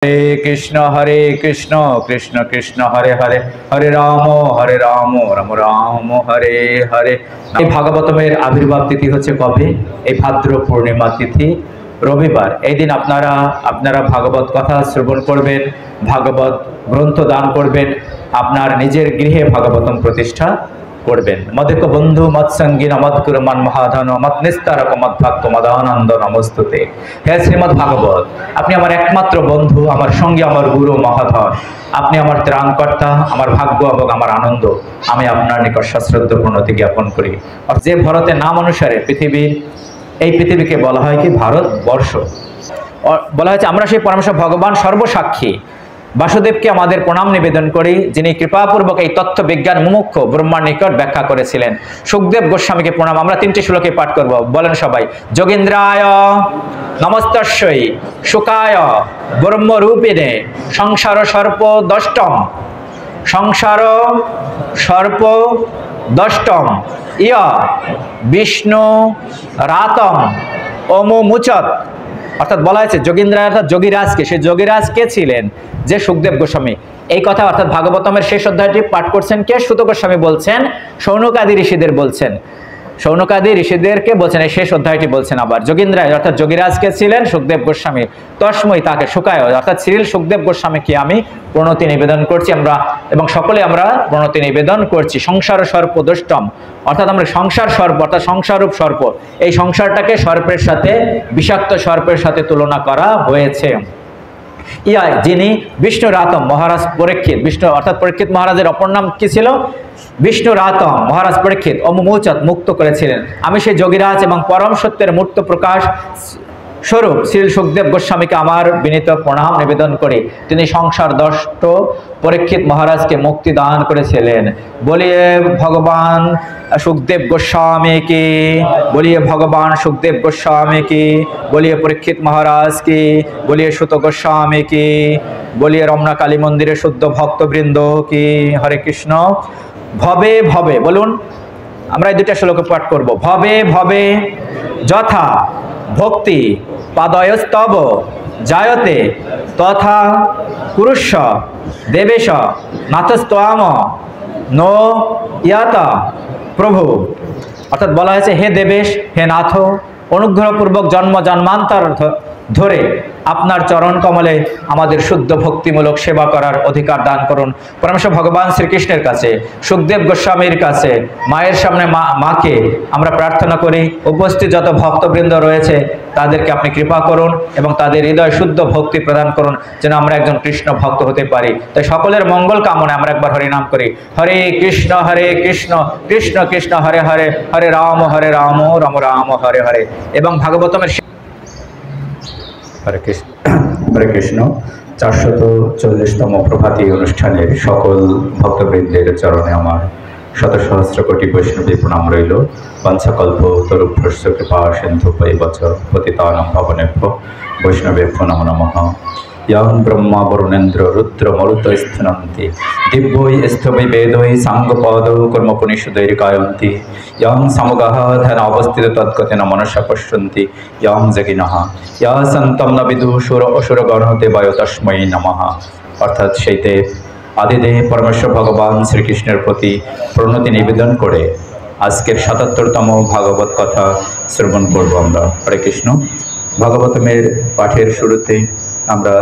हरे कृष्ण कृष्ण कृष्ण हरे हरे हरे राम राम राम हरे हरे। এই ভাগবতমের আবির্ভাব তিথি হচ্ছে কবে? এই ভাদ্র পূর্ণিমা তিথি রবিবার। এই দিন আপনারা ভাগবত কথা শ্রবণ করবেন, ভাগবত গ্রন্থ দান করবেন, আপনার নিজের গৃহে ভাগবতম প্রতিষ্ঠা করবেন। মদেক বন্ধু মৎসঙ্গী মৎকুরমান মহাধন মত নিস্তারক মত ভক্ত মদানন্দ নমস্তুতে। হে শ্রীমৎ ভাগবত, আপনি আমার একমাত্র বন্ধু, আমার সঙ্গী, আমার গুরু মহাধন। আপনি আমার ত্রাণকর্তা, আমার ভাগ্য এবং আমার আনন্দ। আমি আপনার নিকট সশ্রদ্ধ প্রণতি জ্ঞাপন করি। আর যে ভারতের নাম অনুসারে এই পৃথিবীকে বলা হয় কি ভারতবর্ষ। বলা হয়েছে আমরা সেই পরমেশ্বর ভগবান সর্বসাক্ষী বাসুদেবকে আমাদের প্রণাম নিবেদন করি, যিনি কৃপাপূর্বক এই তত্ত্ব বিজ্ঞান মুমুক্ষ ব্রহ্মার নিকট ব্যাখ্যা করেছিলেন। সুখদেব গোস্বামীকে প্রণাম। আমরা 3টি শ্লোকে পাঠ করব, বলেন সবাই। যোগীন্দ্রায় নমস্তস্যৈ শুকায় ব্রহ্মরূপিণে সংসার সর্প দষ্টম সংসার সর্প দষ্টম ইয় বিষ্ণু রাতম অমুমুচত। অর্থাৎ বলা হয়েছে যোগীন্দ্র অর্থাৎ যোগীরাজকে। সেই যোগীরাজ কে ছিলেন? যে সুখদেব গোস্বামী। এই কথা অর্থাৎ ভাগবতমের শেষ অধ্যায়টি পাঠ করছেন কে? সুত গোস্বামী বলছেন, শৌনকাদি ঋষিদের বলছেন, শৌনকাদি ঋষিদেরকে বলছেন। এই শেষ অধ্যায়টি বলছেন আবার যোগীন্দ্রায় অর্থাৎ যোগীরাজকে ছিলেন সুখদেব গোস্বামী। তস্মৈ তাকে শুকায় অর্থাৎ শ্রীল সুখদেব গোস্বামীকে আমি প্রণতি নিবেদন করছি আমরা, এবং সকলে আমরা প্রণতি নিবেদন করছি। সংসার সর্প দুষ্টম অর্থাৎ আমরা সংসার সর্প অর্থাৎ সংসাররূপ সর্প, এই সংসারটাকে সর্পের সাথে, বিষাক্ত সর্পের সাথে তুলনা করা হয়েছে। ইয়া যিনি বিষ্ণু রাতম মহারাজ পরীক্ষিত, বিষ্ণু অর্থাৎ পরীক্ষিত মহারাজের অপর নাম কি ছিল? বিষ্ণু রাতম মহারাজ পরীক্ষিত অমুমুচত মুক্ত করেছিলেন। আমি সেই যোগীরাজ এবং পরম সত্যের মূর্ত প্রকাশ স্বরূপ শ্রী সুখদেব গোস্বামীকে আমার বিনীত প্রণাম নিবেদন করি। তিনি সংসার দষ্ট পরীক্ষিত মহারাজকে মুক্তি দান করেছিলেন। বলিয়ে ভগবান সুখদেব গোস্বামী কি, বলিয়ে ভগবান সুখদেব গোস্বামী কি, বলিয়ে পরীক্ষিত মহারাজ কি, বলিয়ে সুত গোস্বামী কি, বলিয়ে রমনা কালী মন্দিরের শুদ্ধ ভক্তবৃন্দ কি। হরে কৃষ্ণ। ভবে ভবে বলুন, আমরা এই 2টা শ্লোক পাঠ করব। ভবে ভবে যথা ভক্তি পাদয়স্তব জায়তে তথা কুরুষ্য দেবেশ নাথস্তম নো ইয়াতা প্রভু। অর্থাৎ বলা হয়েছে, হে দেবেশ, হে নাথ, অনুগ্রহপূর্বক জন্ম জন্মান্তর ধরে আপনার চরণ কমলে আমাদের শুদ্ধ ভক্তিমূলক সেবা করার অধিকার দান করুন। পরমেশ্বর ভগবান শ্রীকৃষ্ণের কাছে, সুখদেব গোস্বামীর কাছে, মায়ের সামনে মাকে আমরা প্রার্থনা করি, উপস্থিত যত ভক্তবৃন্দ রয়েছে তাদেরকে আপনি কৃপা করুন এবং তাদের হৃদয় শুদ্ধ ভক্তি প্রদান করুন, যেন আমরা একজন কৃষ্ণ ভক্ত হতে পারি। তাই সকলের মঙ্গল কামনায় আমরা একবার হরিনাম করি। হরে কৃষ্ণ কৃষ্ণ কৃষ্ণ হরে হরে, হরে রাম রাম রাম হরে হরে। এবং ভাগবতমের হরে কৃষ্ণ 440তম প্রভাতী অনুষ্ঠানের সকল ভক্তবৃন্দের চরণে আমার শত সহস্র কোটি বৈষ্ণবী প্রণাম রইল। বঞ্ছাকল্প তরুভ্যস্য কৃপা সিন্ধু বৈবচ পতিতানাং পাবনেভ্যো বৈষ্ণবেভ্যো নমো নমঃ। ইয়ং ব্রহ্মা বরুণেন্দ্র রুদ্র মরুতস্থনন্তি দিব্যৈ স্থবৈ বেদৈ সাঙ্গপদৌ কর্মপুনিষুদৈর্গায়ন্তি ইয়ং সমগাহ ধ্যান অবস্থিত তৎকথেন মনসা পশ্যন্তি ইয়ং যোগিনঃ ইয়া সন্তম ন বিদুষুর অসুরগণ দেবায় তস্मै নমঃ। অর্থাৎ সেই দেব আদিদেব পরমেশ্বর ভগবান শ্রীকৃষ্ণের প্রতি প্রণতি নিবেদন করে আজকের 77তম ভাগবত কথা শ্রবণ করব আমরা। হরে কৃষ্ণ। ভাগবতমের পাঠের শুরুতে আমরা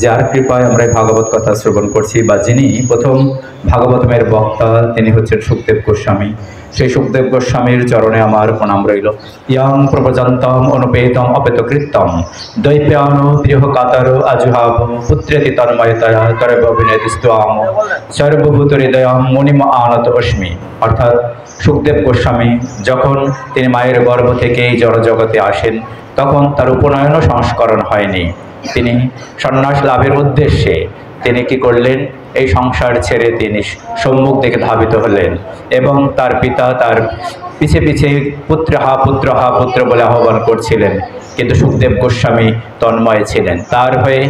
যার কৃপায় আমরা ভাগবত কথা শ্রবণ করছি, বা যিনি প্রথম ভাগবতমের বক্তা, তিনি হচ্ছেন সুখদেব গোস্বামী। সেই সুখদেব গোস্বামীর চরণে আমার প্রণাম রইল। ইয়ং প্রবজন্তম অনুপেতম অপেতকৃতম দৈপ্যান প্রিয় কাতর আজুহাব পুত্রেতি তন্ময়তয়া তরবিনেতিস্তাম সর্বভূত হৃদয়ম মুনিম আনত অস্মি। অর্থাৎ সুখদেব গোস্বামী যখন তিনি মায়ের গর্ভ থেকে এই জড়জগতে আসেন, তখন তার উপনয়ন সংস্করণ হয়নি। তিনি সন্ন্যাস লাভের উদ্দেশ্যে তিনি কি করলেন? এই সংসার ছেড়ে তিনি সম্মুখ দিকে ধাবিত হলেন, এবং তার পিতা তার পিছে পিছে পুত্র বলে আহ্বান করছিলেন। কিন্তু সুখদেব গোস্বামী তন্ময় ছিলেন, তার হয়ে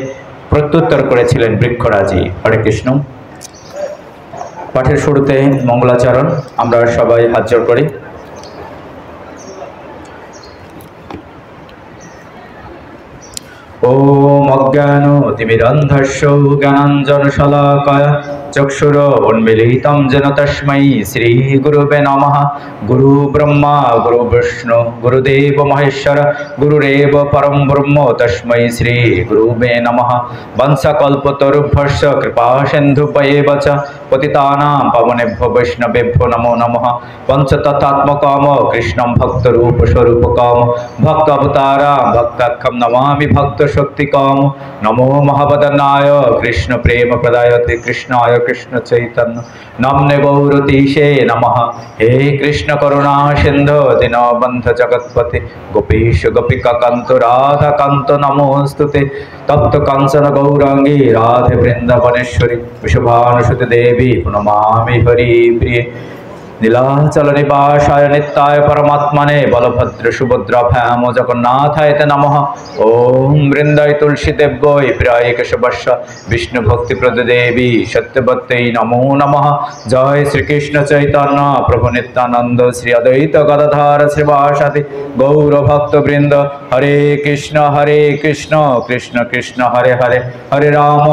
প্রত্যুত্তর করেছিলেন বৃক্ষরাজি। হরে কৃষ্ণ। পাঠের শুরুতে মঙ্গলাচরণ আমরা সবাই হাত জোড় করি। ओम অজ্ঞানতিমিরন্ধস্য জ্ঞানাঞ্জনশলাকায় চক্ষুর উন্মিলিतं যেন তস্मै শ্রীগুরুবে নমঃ। গুরু ব্রহ্মা গুরু বিষ্ণু গুরুদেব মহেশ্বর গুরুরেব পরম ব্রহ্ম তস্मै শ্রী গুরুবে নমঃ। বংশকল্পতরুভ্যশ্চ কৃপা সিন্ধুভ্যেব চ পতিতানাং পাবনেভ্যো বৈষ্ণবেভ্যো নমো নমঃ। পঞ্চতত্ত্বাত্মকম কৃষ্ণং ভক্তরূপ স্বরূপকম ভক্ত অবতারা ভক্তাখ্যম নমামি ভক্ত শক্তিকম। নমো মহাবদনায় কৃষ্ণ প্রেম প্রদায়তে কৃষ্ণায় কৃষ্ণ চৈতন্য নাম্নে গৌরতীশে নমঃ। হে কৃষ্ণ করুণা সিন্ধু দীনবন্ধু জগৎপতে গোপীশ গোপিকা কান্ত রাধা কান্ত নমোস্তুতে। তপ্ত কাঞ্চন গৌরাঙ্গী রাধে বৃন্দাবনেশ্বরী বৃষভানুসুতে দেবী প্রণমামি হরি প্রিয়ে। নীলাচল নিবাসায় নিত্যায় পরমাত্মনে বলভদ্র সুভদ্রাভ্যাম জগন্নাথায় তে নমঃ। ওম বৃন্দায় তুলসী দেব্যৈ প্রিয়ায় কেশবস্য বিষ্ণু ভক্তিপ্রদ দেবী সত্যবত্যৈ নমো নমঃ। জয় শ্রীকৃষ্ণ চৈতন্য প্রভু নিত্যানন্দ শ্রী অদ্বৈত গদাধর শ্রীবাসাদি গৌর ভক্তবৃন্দ। হরে কৃষ্ণ কৃষ্ণ কৃষ্ণ হরে হরে হরে রাম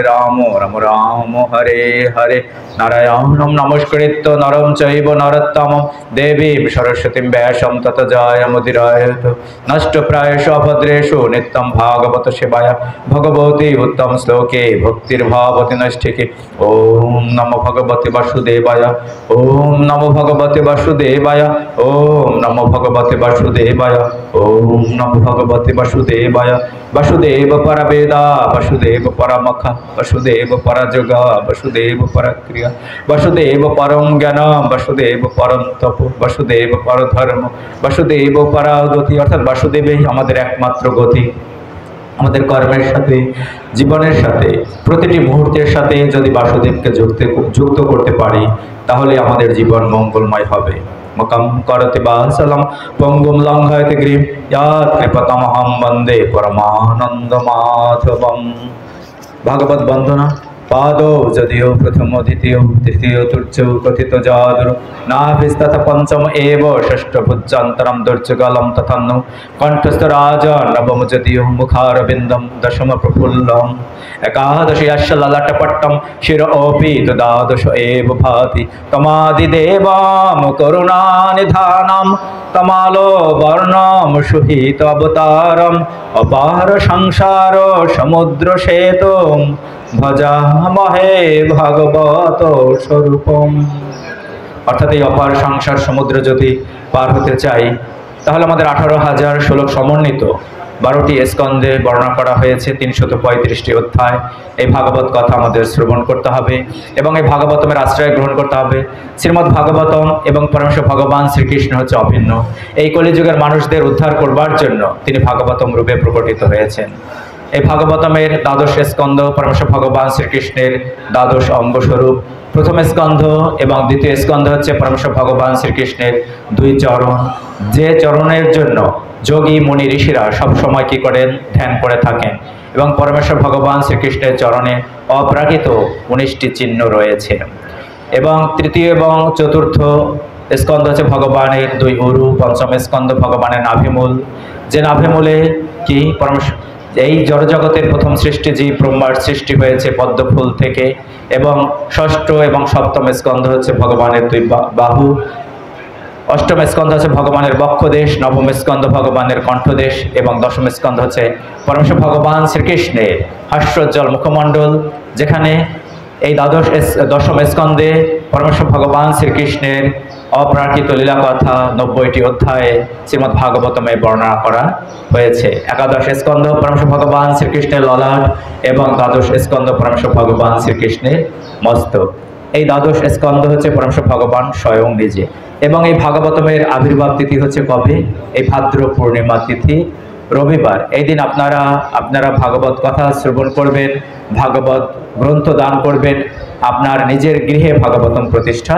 রাম রাম হরে হরে। নারায়ণং নমস্কৃত্য নরং চৈব নরোত্তমং দেবীং সরস্বতীং ব্যাসং ততো জয়মুদীরয়েৎ। নষ্টপ্রায়েষু অভদ্রেষু নিত্যং ভাগবত সেবায় ভগবতি উত্তম শ্লোকে ভক্তির্ভাবতি নৈষ্ঠিকে। ওম নমো ভগবতে বাসুদেবায় ওম নমো ভগবতে বাসুদেবায় ওম নমো ভগবতে বাসুদেবায় ওম নমো ভগবতে বাসুদেবায়। বাসুদেব পরবেদা বাসুদেব পরমখ বাসুদেব পরযোগা বাসুদেব পরক্রিয়া বাসুদেব পরম জ্ঞান বাসুদেব পরম তপ বাসুদেব পরধর্ম বাসুদেব পরাগতি। অর্থাৎ বাসুদেবই আমাদের একমাত্র গতি। আমাদের কর্মের সাথে জীবনের সাথে প্রতিটি মুহূর্তের সাথে যদি বাসুদেবকে যুক্ত করতে পারি তাহলে আমাদের জীবন মঙ্গলময় হবে। মকম করতে বাসলম পঙ্গুম লঙ্ঘয়তে গ্রীম ইয়াৎ কৃপতমহং বন্দে পরমানন্দ মাধবম। ভাগবত বন্দনা পাদৌ যদিও প্রথম দ্বিতীয় তৃতীয় তুর্য কথিত যাদুর নাভিস্তথা পঞ্চম এব ষষ্ঠ ভুজান্তরম দুর্যগলম তথান্ন কণ্ঠস্থ রাজা নবম যদিও মুখারবিন্দম দশম প্রফুল্লম একাদশ यस्य ललाटपट्टं शिर ओपि द्वादश एव भाति तमादिदेवं करुणानिधानं तमालो वर्णं सुहित अवतारम् अपार संसार समुद्र सेतुं भजामहे भागवत स्वरूपम। অর্থাৎ এই অপার সংসার সমুদ্র যদি পার হতে চাই তাহলে আমাদের 18,000 শ্লোক সমন্বিত 12টি স্কন্ধে বর্ণনা করা হয়েছে 335টি অধ্যায়। এই ভাগবত কথা আমাদের শ্রবণ করতে হবে এবং এই ভাগবতমের আশ্রয় গ্রহণ করতে হবে। শ্রীমদ্ ভাগবতম এবং পরমেশ্বর ভগবান শ্রীকৃষ্ণ হচ্ছে অভিন্ন। এই কলিযুগের মানুষদের উদ্ধার করবার জন্য তিনি ভাগবতম রূপে প্রকটিত হয়েছেন। এই ভাগবতমের দ্বাদশ স্কন্ধ পরমেশ্বর ভগবান শ্রীকৃষ্ণের দ্বাদশ অঙ্গস্বরূপ। প্রথম স্কন্ধ এবং দ্বিতীয় স্কন্ধ হচ্ছে পরমেশ্বর ভগবান শ্রীকৃষ্ণের 2 চরণ, যে চরণের জন্য যোগী মুনি ঋষিরা সব সময় কি করেন, ধ্যান করে থাকেন। এবং পরমেশ্বর ভগবান শ্রীকৃষ্ণের চরণে অপ্রাকৃত 19টি চিহ্ন রয়েছে। এবং তৃতীয় এবং চতুর্থ স্কন্ধ হচ্ছে ভগবানের 2 উরু। পঞ্চম স্কন্ধ ভগবানের নাভিমূল, যে নাভিমূলে কি পরমেশ্বর এই জড়জগতের প্রথম সৃষ্টি জীব ব্রহ্মার সৃষ্টি হয়েছে পদ্ম ফুল থেকে। এবং ষষ্ঠ এবং সপ্তম স্কন্ধ হচ্ছে ভগবানের 2 বাহু। অষ্টম স্কন্ধ হচ্ছে ভগবানের বক্ষদেশ, নবম স্কন্ধ ভগবানের কণ্ঠদেশ এবং দশম স্কন্ধ হচ্ছে পরমেশ্বর ভগবান শ্রীকৃষ্ণের হাস্যোজ্জ্বল মুখমণ্ডল, যেখানে এই দশম স্কন্ধে পরমেশ্বর ভগবান শ্রীকৃষ্ণের অপ্রাকৃত লীলা কথা 90টি অধ্যায়ে শ্রীমদ্ ভাগবতমে বর্ণনা করা হয়েছে। একাদশ স্কন্ধ পরমেশ্বর ভগবান শ্রীকৃষ্ণের ললাট এবং দ্বাদশ স্কন্ধ পরমেশ্বর ভগবান শ্রীকৃষ্ণের মস্তক। এই দ্বাদশ স্কন্ধ হচ্ছে পরমেশ্বর ভগবান স্বয়ং নিজে। এবং এই ভাগবতমের আবির্ভাব তিথি হচ্ছে কবে? এই ভাদ্র পূর্ণিমা তিথি রবিবার। এই দিন আপনারা ভাগবত কথা শ্রবণ করবেন, ভাগবত গ্রন্থ দান করবেন, আপনার নিজের গৃহে ভাগবতম প্রতিষ্ঠা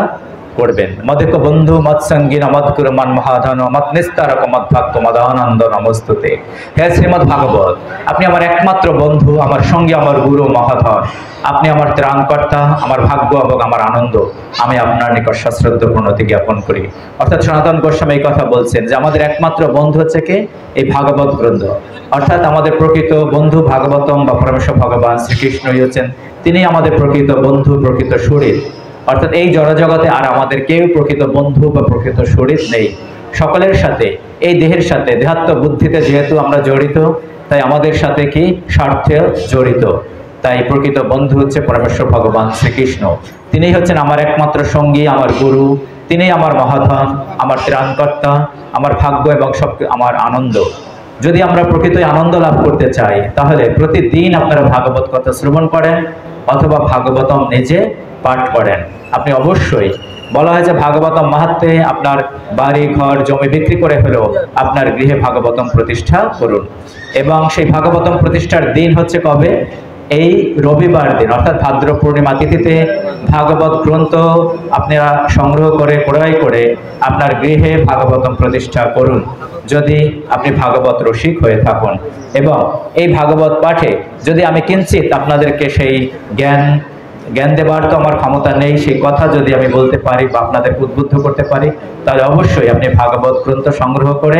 করবেন। মদেক বন্ধু মৎসঙ্গীন মদগুরু মন মহাধন মত নিস্তারক মদ ভক্ত মদানন্দ নমস্তুতে। হে শ্রীমদ্ ভাগবত, আপনি আমার একমাত্র বন্ধু, আমার সঙ্গী, আমার গুরু মহাধন। আপনি আমার ত্রাণকর্তা, আমার ভাগ্য এবং আমার আনন্দ। আমি আপনার নিকট সশ্রদ্ধ প্রণতি জ্ঞাপন করি। অর্থাৎ সনাতন গোস্বামী এই কথা বলছেন যে আমাদের একমাত্র বন্ধু হচ্ছে কে? এই ভাগবত গ্রন্থ। অর্থাৎ আমাদের প্রকৃত বন্ধু ভাগবতম বা পরমেশ্বর ভগবান শ্রীকৃষ্ণই হচ্ছেন, তিনি আমাদের প্রকৃত বন্ধু, প্রকৃত শরীর। অর্থাৎ এই জড়জগতে আর আমাদের কেউ প্রকৃত বন্ধু বা প্রকৃত শরীর নেই। সকলের সাথে, এই দেহের সাথে, দেহাত্ম বুদ্ধিতে যেহেতু আমরা জড়িত, তাই আমাদের সাথে কি স্বার্থে জড়িত। তাই প্রকৃত বন্ধু হচ্ছে পরমেশ্বর ভগবান শ্রীকৃষ্ণ। তিনিই হচ্ছেন আমার একমাত্র সঙ্গী, আমার গুরু। তিনিই আমার মহাধন, আমার ত্রাণকর্তা, আমার ভাগ্য এবং সব আমার আনন্দ। যদি আমরা প্রকৃত আনন্দ লাভ করতে চাই, তাহলে প্রতিদিন আপনারা ভাগবত কথা শ্রবণ করেন অথবা ভাগবতম নিজে পাঠ করেন। আপনি অবশ্যই, বলা হয় যে ভাগবতম মাহাত্ম্যে আপনার বাড়ি ঘর জমি বিক্রি করে হলেও আপনার গৃহে ভাগবতম প্রতিষ্ঠা করুন। এবং সেই ভাগবতম প্রতিষ্ঠার দিন হচ্ছে কবে? এই রবিবার দিন, অর্থাৎ ভাদ্র পূর্ণিমা তিথিতে ভাগবত গ্রন্থ আপনারা সংগ্রহ করে ক্রয় করে আপনার গৃহে ভাগবতম প্রতিষ্ঠা করুন, যদি আপনি ভাগবত রসিক হয়ে থাকুন। এবং এই ভাগবত পাঠে যদি আমি কিঞ্চিত আপনাদেরকে সেই জ্ঞান দেবার তো আমার ক্ষমতা নেই, সেই কথা যদি আমি বলতে পারি বা আপনাদেরকে উদ্বুদ্ধ করতে পারি, তাহলে অবশ্যই আপনি ভাগবত গ্রন্থ সংগ্রহ করে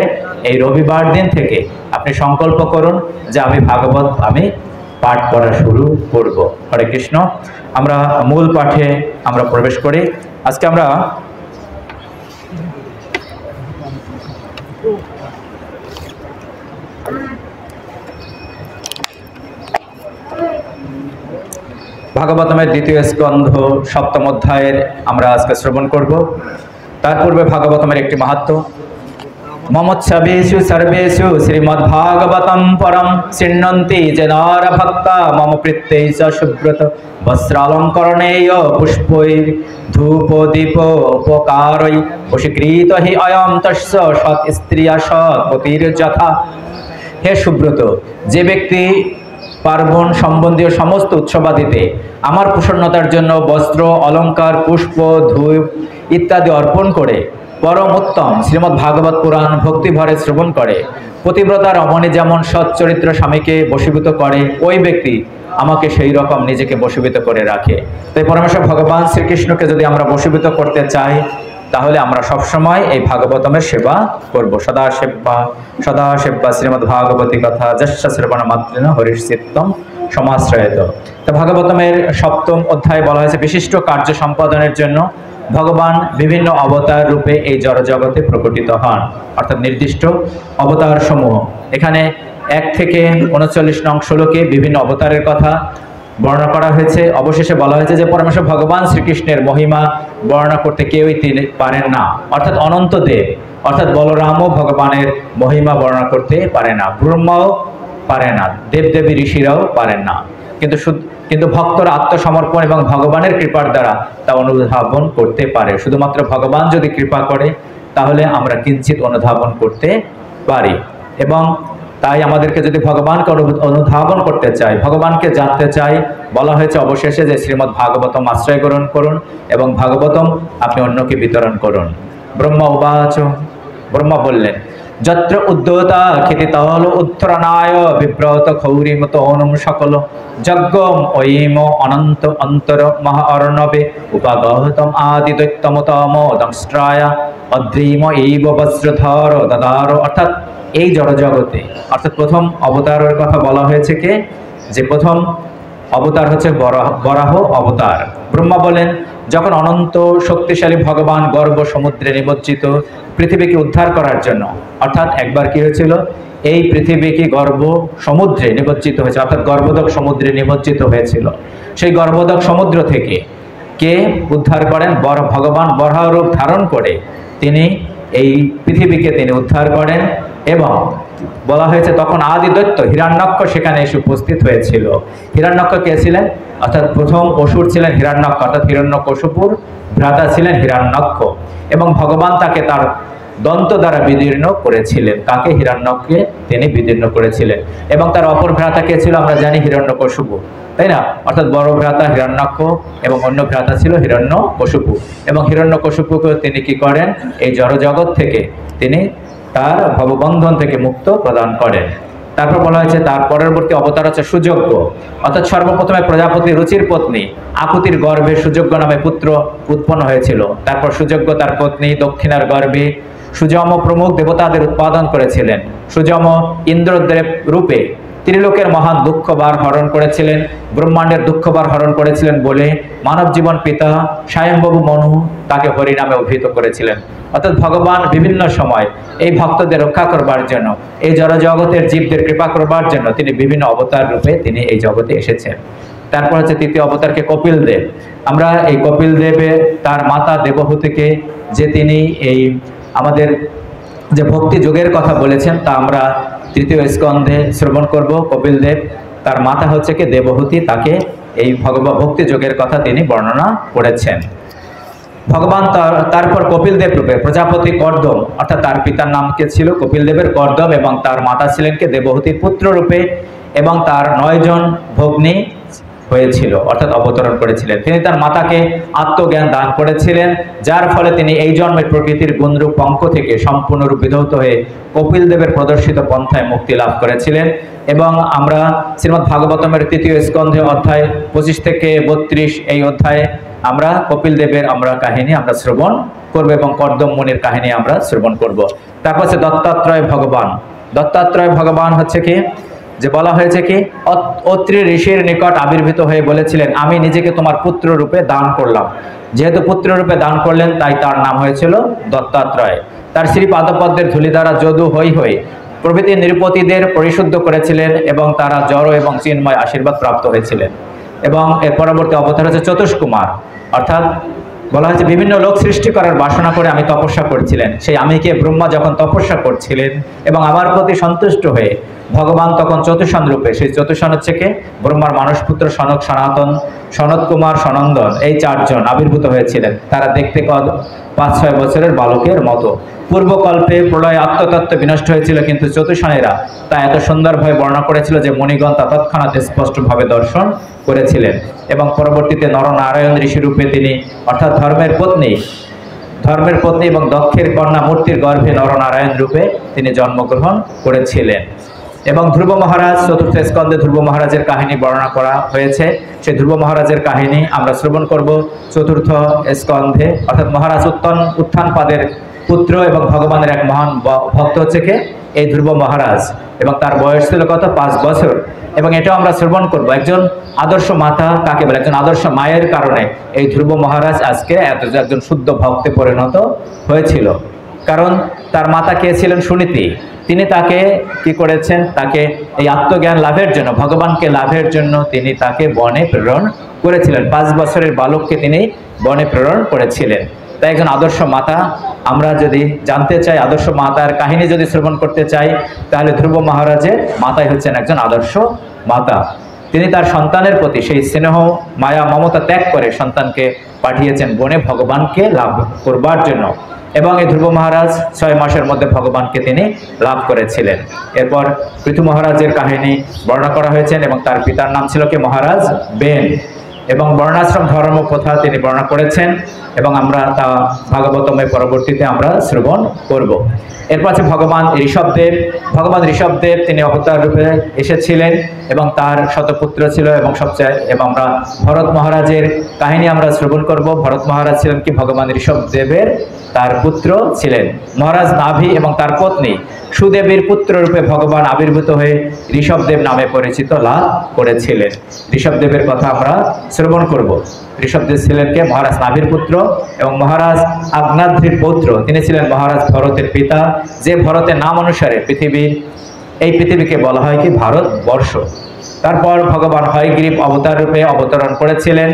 এই রবিবার দিন থেকে আপনি সংকল্প করুন যে আমি ভাগবত পাঠ করা শুরু করব। হরে কৃষ্ণ। আমরা মূল পাঠে আমরা প্রবেশ করি। আজকে আমরা ভাগবতমের দ্বিতীয় স্কন্ধ সপ্তম অধ্যায়ের আমরা আজকে শ্রবণ করব। তার পূর্বে ভাগবতমের একটি মাহাত্ম্য। মমোৎসবেষু সর্বেষু শ্রীমদ্ভাগবতম পরম শৃণ্বন্তি যে নর ভক্তা মম প্রীত্যৈ চ সুব্রত বস্ত্রালঙ্করণেয় পুষ্পৈর ধূপ দীপ উপকারৈ বশীকৃত হি অয়ম তস্য সৎ স্ত্রিয়া সৎ পতির যথা। হে সুব্রত, যে ব্যক্তি পার্বণ সম্বন্ধীয় সমস্ত উৎসবাদিতে আমার প্রসন্নতার জন্য বস্ত্র অলঙ্কার পুষ্প ধূপ ইত্যাদি অর্পণ করে পরম উত্তম শ্রীমদ্ ভাগবত পুরাণ ভক্তি ভরে শ্রবণ করে, পতিব্রতা রমণী যেমন সচ্চরিত্র স্বামীকে বশীভূত করে, ওই ব্যক্তি আমাকে সেই রকম নিজেকে বশীভূত করে রাখে। তাই পরমেশ্বর ভগবান শ্রীকৃষ্ণকে যদি আমরা বশীভূত করতে চাই, তাহলে আমরা সবসময় এই ভাগবতমের সেবা করব। সদা সেবা শ্রীমদ্ ভাগবতী কথা যস্য শ্রবণ মাত্রেণ হরির চিত্তম সমাশ্রয়ত। তো ভাগবতমের সপ্তম অধ্যায়ে বলা হয়েছে বিশিষ্ট কার্য সম্পাদনের জন্য ভগবান বিভিন্ন অবতার রূপে এই জড়জগতে প্রকটিত হন, অর্থাৎ নির্দিষ্ট অবতার সমূহ। এখানে 1 থেকে 39 নং শ্লোকে বিভিন্ন অবতারের কথা বর্ণনা করা হয়েছে। অবশেষে বলা হয়েছে যে পরমেশ্বর ভগবান শ্রীকৃষ্ণের মহিমা বর্ণনা করতে কেউই তিনি পারেন না, অর্থাৎ অনন্ত দেব, অর্থাৎ বলরামও ভগবানের মহিমা বর্ণনা করতে পারে না, ব্রহ্মাও পারে না, দেবদেবী ঋষিরাও পারেন না। কিন্তু ভক্তরা আত্মসমর্পণ এবং ভগবানের কৃপার দ্বারা তা অনুধাবন করতে পারে। শুধুমাত্র ভগবান যদি কৃপা করে তাহলে আমরা কিঞ্চিত অনুধাবন করতে পারি। এবং তাই আমাদেরকে যদি ভগবানকে অনুধাবন করতে চাই, ভগবানকে জানতে চাই, বলা হয়েছে অবশেষে যে শ্রীমদ্ ভাগবতম আশ্রয় গ্রহণ করুন এবং ভাগবতম আপনি অন্যকে বিতরণ করুন। ব্রহ্মা উবাচ, ব্রহ্মা বললেন, যত্র উদ্যোতা ক্ষিতিতল উত্তরণায় বিব্রত খৌরিমত অনুম সকল যজ্ঞম ঐম অনন্ত অন্তর মহা অর্ণবে উপাগতম আদি দৈত্যমতম দংষ্ট্রায় অদ্রিম এইব বজ্রধর দাদার। অর্থাৎ এই জড়জগতে, অর্থাৎ প্রথম অবতারের কথা বলা হয়েছে কে? যে প্রথম অবতার হচ্ছে বরাহ অবতার। ব্রহ্মা বলেন, যখন অনন্ত শক্তিশালী ভগবান গর্ভ সমুদ্রে নিমজ্জিত পৃথিবীকে উদ্ধার করার জন্য, অর্থাৎ একবার কি হয়েছিল, এই পৃথিবী কি গর্ভ সমুদ্রে নিমজ্জিত হয়েছে, অর্থাৎ গর্ভোদক সমুদ্রে নিমজ্জিত হয়েছিল। সেই গর্ভোদক সমুদ্র থেকে কে উদ্ধার করেন? ভগবান বরাহ রূপ ধারণ করে তিনি এই পৃথিবীকে তিনি উদ্ধার করেন। এবং বলা হয়েছে তখন আদি দৈত্য হিরণ্যক্ষ সেখানে এসে উপস্থিত হয়েছিল। হিরণ্যক্ষ কে ছিলেন? অর্থাৎ প্রথম অসুর ছিলেন হিরণ্যক্ষ, অর্থাৎ হিরণ্যকশিপুর ভ্রাতা ছিলেন হিরণ্যক্ষ। এবং ভগবান তাকে তার দন্ত দ্বারা বিদীর্ণ করেছিলেন। কাকে? হিরণ্যকে তিনি বিদীর্ণ করেছিলেন। এবং তার অপর ভ্রাতা কে ছিল? আমরা জানি হিরণ্যকশিপু, তাই না? অর্থাৎ বড় ভ্রাতা হিরণ্যাক্ষ এবং অন্য ভ্রাতা ছিল হিরণ্যকশিপু। এবং হিরণ্যকশিপুকে তিনি কি করেন? এই জড়জগৎ থেকে তিনি তার ভববন্ধন থেকে মুক্ত প্রদান করেন। তারপর বলা হয়েছে তার পরবর্তী অবতার হচ্ছে সুযোগ্য, অর্থাৎ সর্বপ্রথমে প্রজাপতি রুচির পত্নী আকুতির গর্ভে সুযোগ্য নামে পুত্র উৎপন্ন হয়েছিল। তারপর সুযোগ্য তার পত্নী দক্ষিণার গর্ভে সুযম প্রমুখ দেবতাদের উৎপাদন করেছিলেন। সুযম ইন্দ্রদেব রূপে ত্রিলোকের মহান দুঃখবার হরণ করেছিলেন, ব্রহ্মাণ্ডের দুঃখবার হরণ করেছিলেন বলে মানব জীবন পিতা স্বয়ংবাবু মনু তাকে হরি নামে অভিহিত করেছিলেন। অর্থাৎ ভগবান বিভিন্ন সময় এই ভক্তদের রক্ষা করবার জন্য, এই জড়জগতের জীবদের কৃপা করবার জন্য তিনি বিভিন্ন অবতার রূপে তিনি এই জগতে এসেছেন। তারপর হচ্ছে তৃতীয় অবতারকে কপিল দেব। আমরা এই কপিল দেবে তার মাতা দেবহূতিকে যে তিনি এই আমাদের যে ভক্তি যোগের কথা বলেছেন তা আমরা তৃতীয় স্কন্ধে শ্রবণ করব। কপিল দেব তার মাতা হচ্ছে কি দেবহূতি, তাকে এই ভক্তি যোগের কথা তিনি বর্ণনা করেছেন। ভগবান তারপর কপিল দেব রূপে প্রজাপতি কর্দম, অর্থাৎ তার পিতার নাম কে ছিল? কপিল দেবের কর্দম, এবং তার মাতা ছিলেন কে? দেবহূতির পুত্র রূপে, এবং তার 9 জন ভগ্নী হয়েছিল, অর্থাৎ অবতরণ করেছিলেন। তিনি তার মাতাকে আত্মজ্ঞান দান করেছিলেন, যার ফলে তিনি এই জন্মের প্রকৃতির গুণরূপ পঙ্ক থেকে সম্পূর্ণরূপ বিধৌত হয়ে কপিল দেবের প্রদর্শিত পন্থায় মুক্তি লাভ করেছিলেন। এবং আমরা শ্রীমদ্ ভাগবতমের তৃতীয় স্কন্ধে অধ্যায় 25 থেকে 32 এই অধ্যায়ে আমরা কপিল দেবের কাহিনী আমরা শ্রবণ করব এবং কর্দম মুনির কাহিনী আমরা শ্রবণ করব। তারপর হচ্ছে দত্তাত্রেয় ভগবান। দত্তাত্রেয় ভগবান হচ্ছে কি? যে বলা হয়েছে কি অত্রি ঋষির নিকট আবির্ভূত হয়ে বলেছিলেন, আমি নিজেকে তোমার পুত্র রূপে দান করলাম। যেহেতু পুত্র রূপে দান করলেন তাই তার নাম হয়েছিল দত্তাত্রেয়। তার শ্রী পাদপদ্মের ধূলি দ্বারা যদু হই হই প্রভৃতি নৃপতিদের পরিশুদ্ধ করেছিলেন এবং তারা জড় এবং চিন্ময় আশীর্বাদ প্রাপ্ত হয়েছিলেন। এবং এর পরবর্তী অবতার হচ্ছে চতুষ্কুমার, অর্থাৎ বলা হয়েছে বিভিন্ন লোক সৃষ্টি করার বাসনা করে আমি তপস্যা করছিলেন। সেই আমিকে ব্রহ্মা যখন তপস্যা করছিলেন এবং আমার প্রতি সন্তুষ্ট হয়ে ভগবান তখন চতুষণ রূপে, সেই চতুষণ হচ্ছে কে? ব্রহ্মার মানসপুত্র সনক, সনাতন, সনত কুমার, সনন্দন, এই 4 জন আবির্ভূত হয়েছিলেন। তারা দেখতে 5-6 বছরের বালকের মতো। পূর্বকল্পে প্রলয়ে আত্মতত্ত্ব বিনষ্ট হয়েছিল, কিন্তু চতুষণেরা তা এত সুন্দরভাবে বর্ণনা করেছিল যে মণিগণ তা তৎক্ষণাৎ স্পষ্টভাবে দর্শন করেছিলেন। এবং পরবর্তীতে নরনারায়ণ ঋষি রূপে তিনি, অর্থাৎ ধর্মের পত্নী এবং দক্ষের কন্যা মূর্তির গর্ভে নরনারায়ণ রূপে তিনি জন্মগ্রহণ করেছিলেন। এবং ধ্রুব মহারাজ, চতুর্থ স্কন্ধে ধ্রুব মহারাজের কাহিনী বর্ণনা করা হয়েছে। সেই ধ্রুব মহারাজের কাহিনী আমরা শ্রবণ করব চতুর্থ স্কন্ধে। অর্থাৎ মহারাজ উত্থানপাদের পুত্র এবং ভগবানের এক মহান ভক্ত হচ্ছে কে? এই ধ্রুব মহারাজ। এবং তার বয়স ছিল কত? 5 বছর। এবং এটাও আমরা শ্রবণ করব একজন আদর্শ মাতা কাকে বলে, একজন আদর্শ মায়ের কারণে এই ধ্রুব মহারাজ আজকে একজন শুদ্ধ ভক্তে পরিণত হয়েছিল। কারণ তার মাতা কে ছিলেন? সুনীতি। তিনি তাকে কি করেছেন? তাকে এই আত্মজ্ঞান লাভের জন্য, ভগবানকে লাভের জন্য তিনি তাকে বনে প্রেরণ করেছিলেন। 5 বছরের বালককে তিনি বনে প্রেরণ করেছিলেন। তাই একজন আদর্শ মাতা আমরা যদি জানতে চাই, আদর্শ মাতার কাহিনী যদি শ্রবণ করতে চাই, তাহলে ধ্রুব মহারাজের মাতাই হচ্ছেন একজন আদর্শ মাতা। তিনি তার সন্তানের প্রতি সেই স্নেহ মায়া মমতা ত্যাগ করে সন্তানকে পাঠিয়েছেন বনে ভগবানকে লাভ করবার জন্য। এবং এই ধ্রুব মহারাজ 6 মাসের মধ্যে ভগবানকে তিনি লাভ করেছিলেন। এরপর পৃথু মহারাজের কাহিনী বর্ণনা করা হয়েছেন এবং তার পিতার নাম ছিল কি? মহারাজ বেন। এবং বর্ণাশ্রম ধর্ম প্রথা তিনি বর্ণনা করেছেন এবং আমরা তা ভাগবতমে পরবর্তীতে আমরা শ্রবণ করব। এরপর আছে ভগবান ঋষভদেব। ভগবান ঋষভদেব তিনি অবতার রূপে এসেছিলেন এবং তার শতপুত্র ছিল এবং আমরা ভরত মহারাজের কাহিনী আমরা শ্রবণ করব। ভরত মহারাজ ছিলেন কি? ভগবান ঋষভদেবের তার পুত্র ছিলেন। মহারাজ নাভি এবং তার পত্নী সুদেবীর পুত্র রূপে ভগবান আবির্ভূত হয়ে ঋষভদেব নামে পরিচিত লাভ করেছিলেন। ঋষভদেবের কথা আমরা শ্রবণ করব। ঋষভদেব ছিলেন কে? মহারাজ নাভির পুত্র এবং মহারাজ আগ্নাদ্রির পৌত্র। তিনি ছিলেন মহারাজ ভরতের পিতা, যে ভরতের নাম অনুসারে এই পৃথিবীকে বলা হয় কি? ভারতবর্ষ। তারপর ভগবান হয়গ্রীব অবতার রূপে অবতরণ করেছিলেন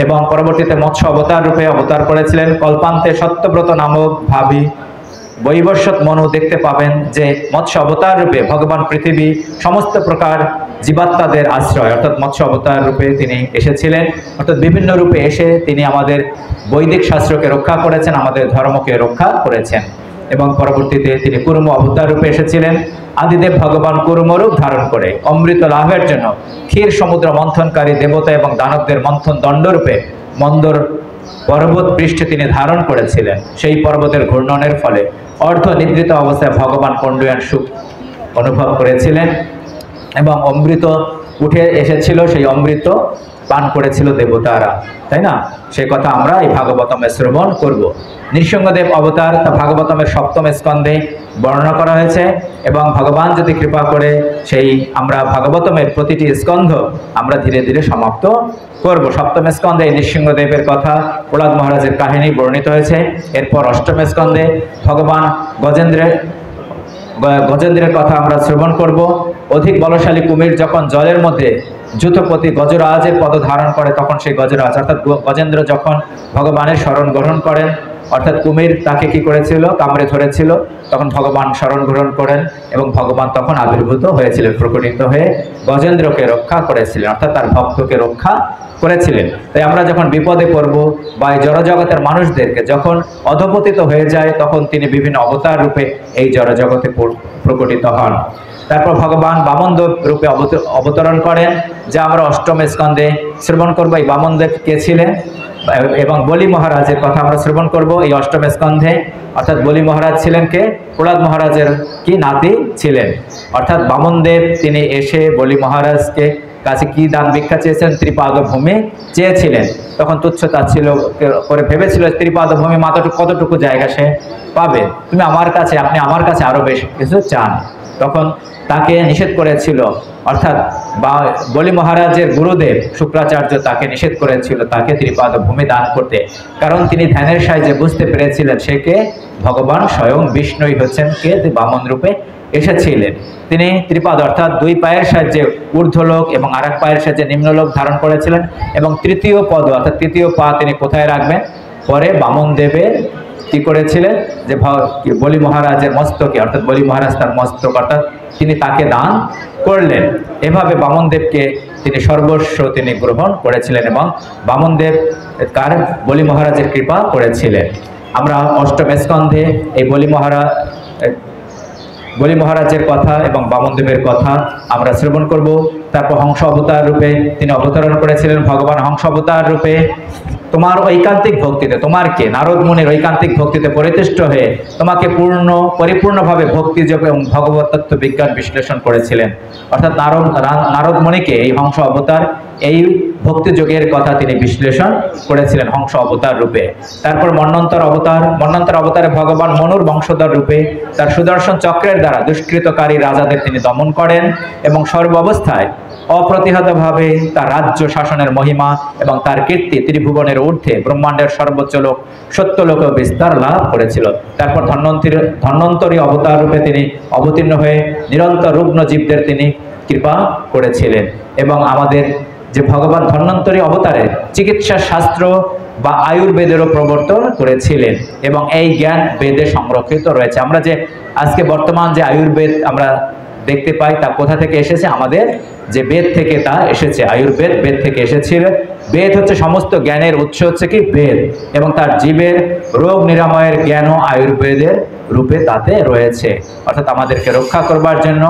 এবং পরবর্তীতে মৎস্য অবতার রূপে অবতার করেছিলেন। কল্পান্তে সত্যব্রত নামক ভাবী বৈবস্বত মনু দেখতে পাবেন যে মৎস্য অবতার রূপে ভগবান পৃথিবী সমস্ত প্রকার জীবাত্মাদের আশ্রয়, অর্থাৎ মৎস্য অবতার রূপে তিনি এসেছিলেন। অর্থাৎ বিভিন্ন রূপে এসে তিনি আমাদের বৈদিক শাস্ত্রকে রক্ষা করেছেন, আমাদের ধর্মকে রক্ষা করেছেন। এবং পরবর্তীতে তিনি কুর্ম অবতার রূপে এসেছিলেন। আদিদেব ভগবান কুর্ম রূপ ধারণ করে অমৃত লাভের জন্য ক্ষীর সমুদ্র মন্থনকারী দেবতা এবং দানবদের মন্থন দণ্ডরূপে মন্দর পর্বত পৃষ্ঠে তিনি ধারণ করেছিলেন। সেই পর্বতের ঘূর্ণনের ফলে অর্ধ নিদ্রিত অবস্থায় ভগবান কণ্ডুয়ান সুখ অনুভব করেছিলেন এবং অমৃত উঠে এসেছিল, সেই অমৃত পান করেছিল দেবতারা, তাই না? সেই কথা আমরা এই ভাগবতমে শ্রবণ করব। নৃসিংহদেব অবতার তা ভাগবতমের 7ম স্কন্ধে বর্ণনা করা হয়েছে এবং ভগবান যদি কৃপা করে সেই আমরা ভাগবতমের প্রতিটি স্কন্ধ আমরা ধীরে ধীরে সমাপ্ত করব। 7ম স্কন্ধে নৃসিংহদেবের কথা, প্রহ্লাদ মহারাজের কাহিনী বর্ণিত হয়েছে। এরপর 8ম স্কন্ধে ভগবান গজেন্দ্রের কথা আমরা শ্রবণ করব। অধিক বলশালী কুমির যখন জলের মধ্যে যুথপতি গজরাজের পদ ধারণ করে তখন সেই গজরাজ অর্থাৎ গজেন্দ্র যখন ভগবানের শরণ গ্রহণ করেন, অর্থাৎ কুমির তাকে কি করেছিল, কামড়ে ধরেছিল, তখন ভগবান শরণ গ্রহণ করেন এবং ভগবান তখন আবির্ভূত হয়েছিলেন, প্রকটিত হয়ে গজেন্দ্রকে রক্ষা করেছিলেন, অর্থাৎ তার ভক্তকে রক্ষা করেছিলেন। তাই আমরা যখন বিপদে পড়ব বা এই জড়জগতের মানুষদেরকে যখন অধপতিত হয়ে যায় তখন তিনি বিভিন্ন অবতার রূপে এই জড়জগতে প্রকটিত হন। তারপর ভগবান বামনদেব রূপে অবতরণ করেন, যা আমরা 8ম স্কন্ধে শ্রবণ করবো। এই বামনদেব কে ছিলেন এবং বলি মহারাজের কথা আমরা শ্রবণ করব এই 8ম স্কন্ধে। অর্থাৎ বলি মহারাজ ছিলেন কে? প্রহ্লাদ মহারাজের কি নাতি ছিলেন। অর্থাৎ বামনদেব তিনি এসে বলি মহারাজকে কাছে কি দান ভিক্ষা চেয়েছেন? ত্রিপাদ ভূমি চেয়েছিলেন। তখন তুচ্ছ তাচ্ছিল্য করে ভেবেছিল ত্রিপাদ ভূমি মাত্র কতটুকু জায়গা সে পাবে, তুমি আমার কাছে, আপনি আমার কাছে আরো বেশ কিছু চান। তখন তাকে নিষেধ করেছিল, অর্থাৎ বলি মহারাজের গুরুদেব শুক্রাচার্য তাকে নিষেধ করেছিল তাকে ত্রিপাদ ভূমি দান করতে, কারণ তিনি ধ্যানের সাহায্যে বুঝতে পেরেছিলেন সে কে? ভগবান স্বয়ং বিষ্ণুই হচ্ছেন কে? বামন রূপে এসেছিলেন। তিনি ত্রিপাদ অর্থাৎ 2 পায়ের সাহায্যে ঊর্ধ্বলোক এবং আরেক পায়ের সাহায্যে নিম্নলোক ধারণ করেছিলেন এবং তৃতীয় পদ অর্থাৎ তৃতীয় পা তিনি কোথায় রাখবেন? পরে বামন দেবের কি করেছিলেন যে বলি মহারাজের মস্তকে, অর্থাৎ বলি মহারাজ তার মস্তক অর্থাৎ তিনি তাকে দান করলেন। এভাবে বামনদেবকে তিনি সর্বস্ব তিনি গ্রহণ করেছিলেন এবং বামনদেব কার? বলি মহারাজের কৃপা করেছিলেন। আমরা 8ম স্কন্ধে এই বলি মহারাজের কথা এবং বামনদেবের কথা আমরা শ্রবণ করব। তারপর হংস অবতার রূপে তিনি অবতরণ করেছিলেন। ভগবান হংস অবতার রূপে তোমার ঐকান্তিক ভক্তিতে, তোমার কে? নারদ মুনির ঐকান্তিক ভক্তিতে পরিতুষ্ট হয়ে তোমাকে পরিপূর্ণভাবে ভক্তিযোগ এবং ভগবত তত্ত্ব বিজ্ঞান বিশ্লেষণ করেছিলেন। অর্থাৎ নারদ মুনিকে এই হংস অবতার এই ভক্তিযোগের কথা তিনি বিশ্লেষণ করেছিলেন হংস অবতার রূপে। তারপর মন্বন্তর অবতারে ভগবান মনুর বংশধর রূপে তার সুদর্শন চক্রের দ্বারা দুষ্কৃতকারী রাজাদের তিনি দমন করেন এবং সর্বাবস্থায় অপ্রতিহতভাবে তার রাজ্য শাসনের মহিমা এবং তার কীর্তি ত্রিভুবনের ঊর্ধ্বে ব্রহ্মাণ্ডের সর্বোচ্চ লোক সত্যলোক বিস্তার লাভ করেছিল। তারপর ধন্বন্তরী অবতার রূপে তিনি অবতীর্ণ হয়ে নিরন্তর রুগ্ন জীবদের তিনি কৃপা করেছিলেন এবং আমাদের যে ভগবান ধন্বন্তরী অবতারে চিকিৎসা শাস্ত্র বা আয়ুর্বেদেরও প্রবর্তন করেছিলেন এবং এই জ্ঞান বেদে সংরক্ষিত রয়েছে। আমরা যে আজকে বর্তমান যে আয়ুর্বেদ আমরা দেখতে পাই তা কোথা থেকে এসেছে? আমাদের যে বেদ থেকে তা এসেছে। আয়ুর্বেদ বেদ থেকে এসেছিল। বেদ হচ্ছে সমস্ত জ্ঞানের উৎস, হচ্ছে কি? বেদ। এবং তার জীবের রোগ নিরাময়ের জ্ঞানও আয়ুর্বেদের রূপে তাতে রয়েছে। অর্থাৎ আমাদেরকে রক্ষা করবার জন্য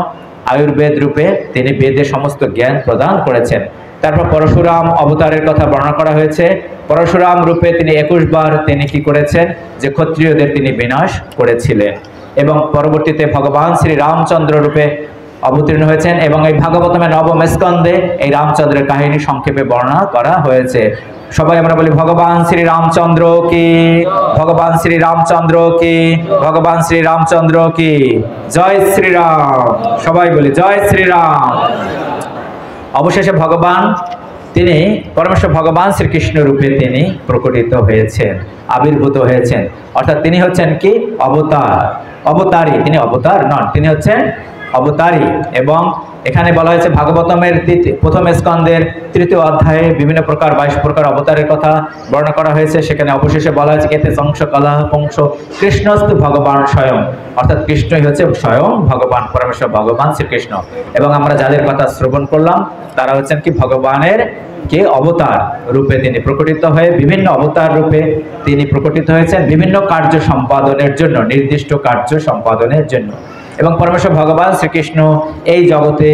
আয়ুর্বেদ রূপে তিনি বেদের সমস্ত জ্ঞান প্রদান করেছেন। তারপর পরশুরাম অবতারের কথা বর্ণনা করা হয়েছে। পরশুরাম রূপে তিনি 21 বার তিনি কি করেছেন? যে ক্ষত্রিয়দের তিনি বিনাশ করেছিলেন এবং পরবর্তীতে ভগবান শ্রী রামচন্দ্র রূপে অবতীর্ণ হয়েছেন এবং এই ভাগবতমের 9ম স্কন্ধে এই রামচন্দ্রের কাহিনী সংক্ষেপে বর্ণনা করা হয়েছে। সবাই আমরা বলি ভগবান শ্রী রামচন্দ্র কি, ভগবান শ্রী রামচন্দ্র কি, ভগবান শ্রী রামচন্দ্র কি। জয় শ্রীরাম। সবাই বলি জয় শ্রীরাম। অবশেষে ভগবান তিনি পরমেশ্বর ভগবান শ্রীকৃষ্ণ রূপে তিনি প্রকটিত হয়েছেন, আবির্ভূত হয়েছেন। অর্থাৎ তিনি হচ্ছেন কি? অবতারী। তিনি অবতার নন, তিনি হচ্ছেন অবতারী। এবং এখানে বলা হয়েছে ভাগবতমের 1ম স্কন্ধের 3য় অধ্যায়ে বিভিন্ন প্রকার 22 প্রকার অবতারের কথা বর্ণনা করা হয়েছে। সেখানে অবশেষে বলা হয়েছে এতে সংশ কলা পংশ কৃষ্ণস্তু ভগবান স্বয়ং, অর্থাৎ কৃষ্ণই হচ্ছে স্বয়ং ভগবান, পরমেশ্বর ভগবান শ্রীকৃষ্ণ। এবং আমরা যাদের কথা শ্রবণ করলাম তারা হচ্ছেন কি? ভগবানের কে অবতার রূপে তিনি প্রকটিত হয়ে বিভিন্ন অবতার রূপে তিনি প্রকটিত হয়েছেন বিভিন্ন কার্য সম্পাদনের জন্য, নির্দিষ্ট কার্য সম্পাদনের জন্য। এবং পরমেশ্বর ভগবান শ্রীকৃষ্ণ এই জগতে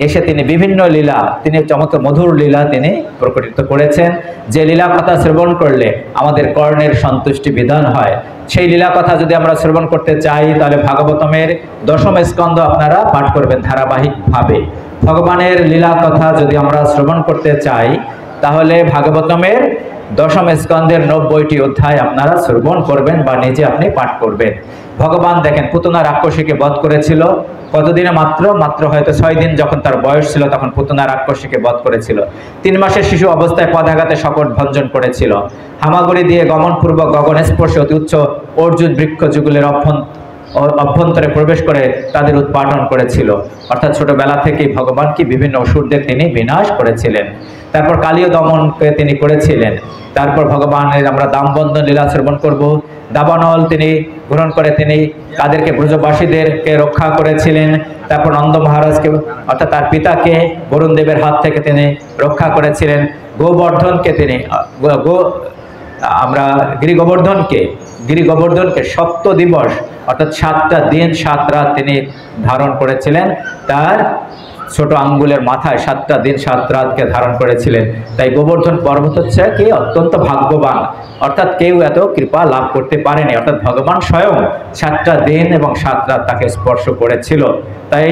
এসে তিনি বিভিন্ন লীলা, তিনি চমৎকার মধুর লীলা তিনি প্রকটিত করেছেন, যে লীলা কথা শ্রবণ করলে আমাদের কর্ণের সন্তুষ্টি বিধান হয়। সেই লীলা কথা যদি আমরা শ্রবণ করতে চাই তাহলে ভাগবতমের দশম স্কন্ধ আপনারা পাঠ করবেন ধারাবাহিকভাবে। ভগবানের লীলা কথা যদি আমরা শ্রবণ করতে চাই তাহলে ভাগবতমের দশম স্কন্ধের 90টি অধ্যায় আপনারা শ্রবণ করবেন বা নিজে আপনি পাঠ করবেন। ভগবান দেখেন পুতনা রাক্ষসীকে বধ করেছিল কতদিনে? মাত্র হয়তো 6 দিন যখন তার বয়স ছিল তখন পুতনা রাক্ষসীকে বধ করেছিল। 3 মাসের শিশু অবস্থায় পদাঘাতে শকট ভঞ্জন করেছিল। হামাগুড়ি দিয়ে গমনপূর্বক গগন স্পর্শে অতি উচ্চ অর্জুন বৃক্ষ যুগলের অভ্যন্তরে প্রবেশ করে তাদের উৎপাটন করেছিল। অর্থাৎ ছোটবেলা থেকেই ভগবান কি বিভিন্ন অসুরদের তিনি বিনাশ করেছিলেন। তারপর কালীয় দমনকে তিনি করেছিলেন। তারপর ভগবানের আমরা দামবন্ধন লীলা শ্রবণ করব। দাবানল তিনি গ্রহণ করে তিনি তাদেরকে ব্রজবাসীদেরকে রক্ষা করেছিলেন। তারপর নন্দ মহারাজকে অর্থাৎ তার পিতাকে বরুণ দেবের হাত থেকে তিনি রক্ষা করেছিলেন। গোবর্ধনকে তিনি আমরা গিরি গোবর্ধনকে 7 দিবস অর্থাৎ 7টা দিন 7 রাত তিনি ধারণ করেছিলেন। তার ছোট আঙ্গুলের মাথায় 7টা দিন 7 রাতকে ধারণ করেছিলেন। তাই গোবর্ধন পর্বত হচ্ছে কি অত্যন্ত ভাগ্যবান, অর্থাৎ কেউ এত কৃপা লাভ করতে পারেনি। অর্থাৎ ভগবান স্বয়ং 7টা দিন এবং 7 রাত তাকে স্পর্শ করেছিল। তাই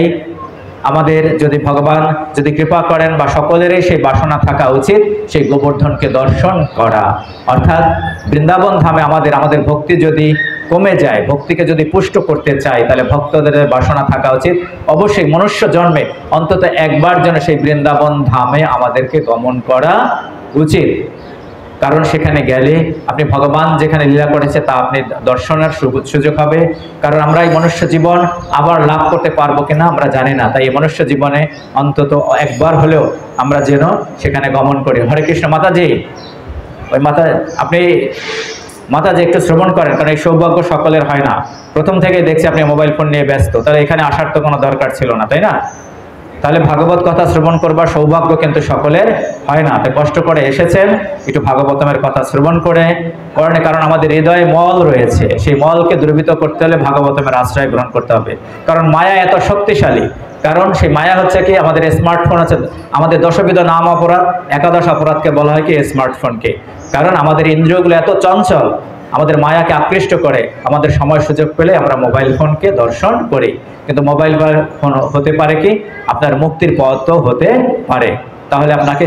আমাদের যদি ভগবান যদি কৃপা করেন বা সকলেরই সেই বাসনা থাকা উচিত সেই গোবর্ধনকে দর্শন করা। অর্থাৎ বৃন্দাবন ধামে আমাদের ভক্তি যদি কমে যায়, ভক্তিকে যদি পুষ্ট করতে চাই তাহলে ভক্তদের বাসনা থাকা উচিত অবশ্যই মনুষ্য জন্মে অন্তত একবার যেন সেই বৃন্দাবন ধামে আমাদেরকে গমন করা উচিত। কারণ সেখানে গেলে আপনি ভগবান যেখানে লীলা করেছে তা আপনি দর্শনের সুযোগ হবে। কারণ আমরা এই মনুষ্য জীবন আবার লাভ করতে পারবো কিনা আমরা জানি না। তাই এই মনুষ্য জীবনে অন্তত একবার হলেও আমরা যেন সেখানে গমন করি। হরে কৃষ্ণ। মাতাজি, ওই আপনি মাতাজি একটু শ্রবণ করেন, কারণ এই সৌভাগ্য সকলের হয় না। প্রথম থেকে দেখছি আপনি মোবাইল ফোন নিয়ে ব্যস্ত, তাহলে এখানে আসার তো কোনো দরকার ছিল না, তাই না? তাহলে ভাগবত কথা শ্রবণ করবার সৌভাগ্য কিন্তু সকলের হয় না। তাই কষ্ট করে এসেছেন একটু ভাগবতমের কথা শ্রবণ করে করেন, কারণ আমাদের হৃদয়ে মল রয়েছে, সেই মলকে দূরীভূত করতে হলে ভাগবতমের আশ্রয় গ্রহণ করতে হবে। কারণ মায়া এত শক্তিশালী, কারণ সেই মায়া হচ্ছে কি আমাদের স্মার্টফোন আছে, আমাদের দশবিধ নাম অপরাধ, একাদশ অপরাধকে বলা হয় কি স্মার্টফোনকে। কারণ আমাদের ইন্দ্রিয়গুলো এত চঞ্চল, আমাদের মায়াকে আকৃষ্ট করে। আমাদের সময় সুযোগ পেলে আমরা মোবাইল ফোনকে দর্শন করি, কিন্তু মোবাইল ফোন হতে পারে কি আপনার মুক্তির পথও হতে পারে। তাহলে আপনাকে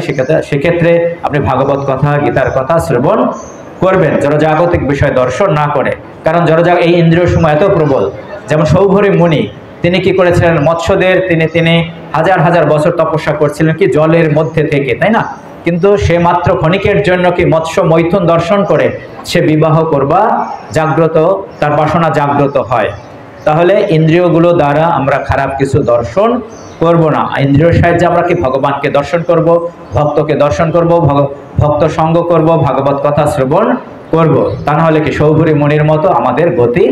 সেক্ষেত্রে আপনি ভাগবত কথা, গীতার কথা শ্রবণ করবেন, জড়জাগতিক বিষয় দর্শন না করে। কারণ এই ইন্দ্রিয় সময় এত প্রবল। যেমন সৌভরী মুনি, তিনি কি করেছিলেন? মৎস্যদের তিনি হাজার হাজার বছর তপস্যা করছিলেন কি জলের মধ্যে থেকে, তাই না? কিন্তু সে মাত্র ক্ষণিকের জন্য কি মৎস্য মৈথুন দর্শন করে সে বিবাহ করবা জাগ্রত, তার বাসনা জাগ্রত হয়। তাহলে ইন্দ্রিয়গুলো দ্বারা আমরা খারাপ কিছু দর্শন করব না। ইন্দ্রিয়ের সাহায্যে আমরা কি ভগবানকে দর্শন করব, ভক্তকে দর্শন করব, ভক্ত সঙ্গ করব, ভাগবত কথা শ্রবণ করব। তা না হলে কি সৌভরী মুনির মতো আমাদের গতি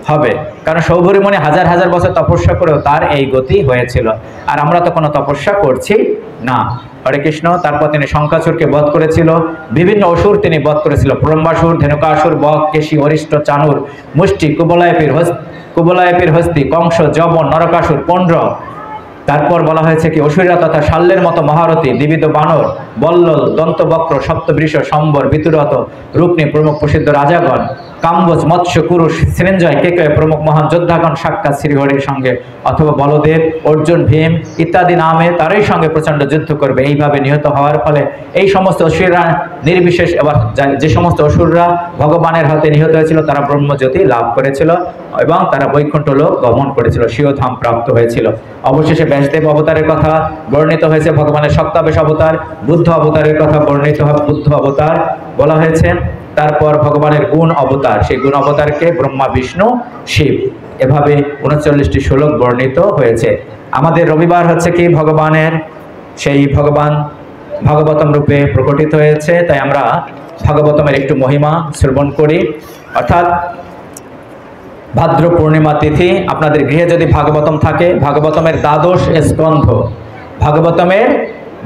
হবে। কারণ সৌভরী মুনি হাজার হাজার বছর তপস্যা করেও তার এই গতি হয়েছিল, আর আমরা তো কোনো তপস্যা করছি না। হরে কৃষ্ণ। তারপর তিনি শঙ্কাসুরকে বধ করেছিল, বিভিন্ন অসুর তিনি বধ করেছিল, ব্রহ্মাসুর, ধেনুকাসুর, বক, কেশী, অরিষ্ট, চানুর, মুষ্টি, কুবলায়পীর হস্তি, কংস, যবন, নরকাসুর, পণ্ড। তারপর বলা হয়েছে কি অসুররা তথা শাল্যের মতো মহারথী, দ্বিবিধ বানর, বল্লল, দন্তবক্র, সপ্তবৃষ, সম্বর, বিতুরত, রূপনী প্রমুখ প্রসিদ্ধ রাজাগণ, কাম্বজ, মৎস্য, কুরুষ, শ্রীঞ্জয়, কেকয় প্রমুখ মহান যোদ্ধাগণ সাক্ষাৎ শ্রীহরির সঙ্গে অথবা বলদেব, অর্জুন, ভীম ইত্যাদি নামে তারই সঙ্গে প্রচণ্ড যুদ্ধ করবে। এইভাবে নিহত হওয়ার ফলে এই সমস্ত অসুররা নির্বিশেষ, এবার যে সমস্ত অসুররা ভগবানের হাতে নিহত হয়েছিল তারা ব্রহ্মজ্যোতি লাভ করেছিল এবং তারা বৈকুণ্ঠ লোক গমন করেছিল, স্বীয়ধাম প্রাপ্ত হয়েছিল। অবশেষে ব্যাসদেব অবতারের কথা বর্ণিত হয়েছে, ভগবানের সপ্তাবেশ অবতার, বুদ্ধ অবতারের কথা বর্ণিত হয়, বুদ্ধ অবতার বলা হয়েছে। তারপর ভগবানের গুণ অবতার, সেই গুণ অবতারকে ব্রহ্মা, বিষ্ণু, শিব, এভাবে 39টি শ্লোক বর্ণিত হয়েছে। আমাদের রবিবার হচ্ছে কি ভগবানের সেই ভগবান ভাগবতম রূপে প্রকটিত হয়েছে। তাই আমরা ভাগবতমের একটু মহিমা শ্রবণ করি। অর্থাৎ ভাদ্র পূর্ণিমা তিথি আপনাদের গৃহে যদি ভাগবতম থাকে, ভাগবতমের দ্বাদশ স্কন্ধ, ভাগবতমের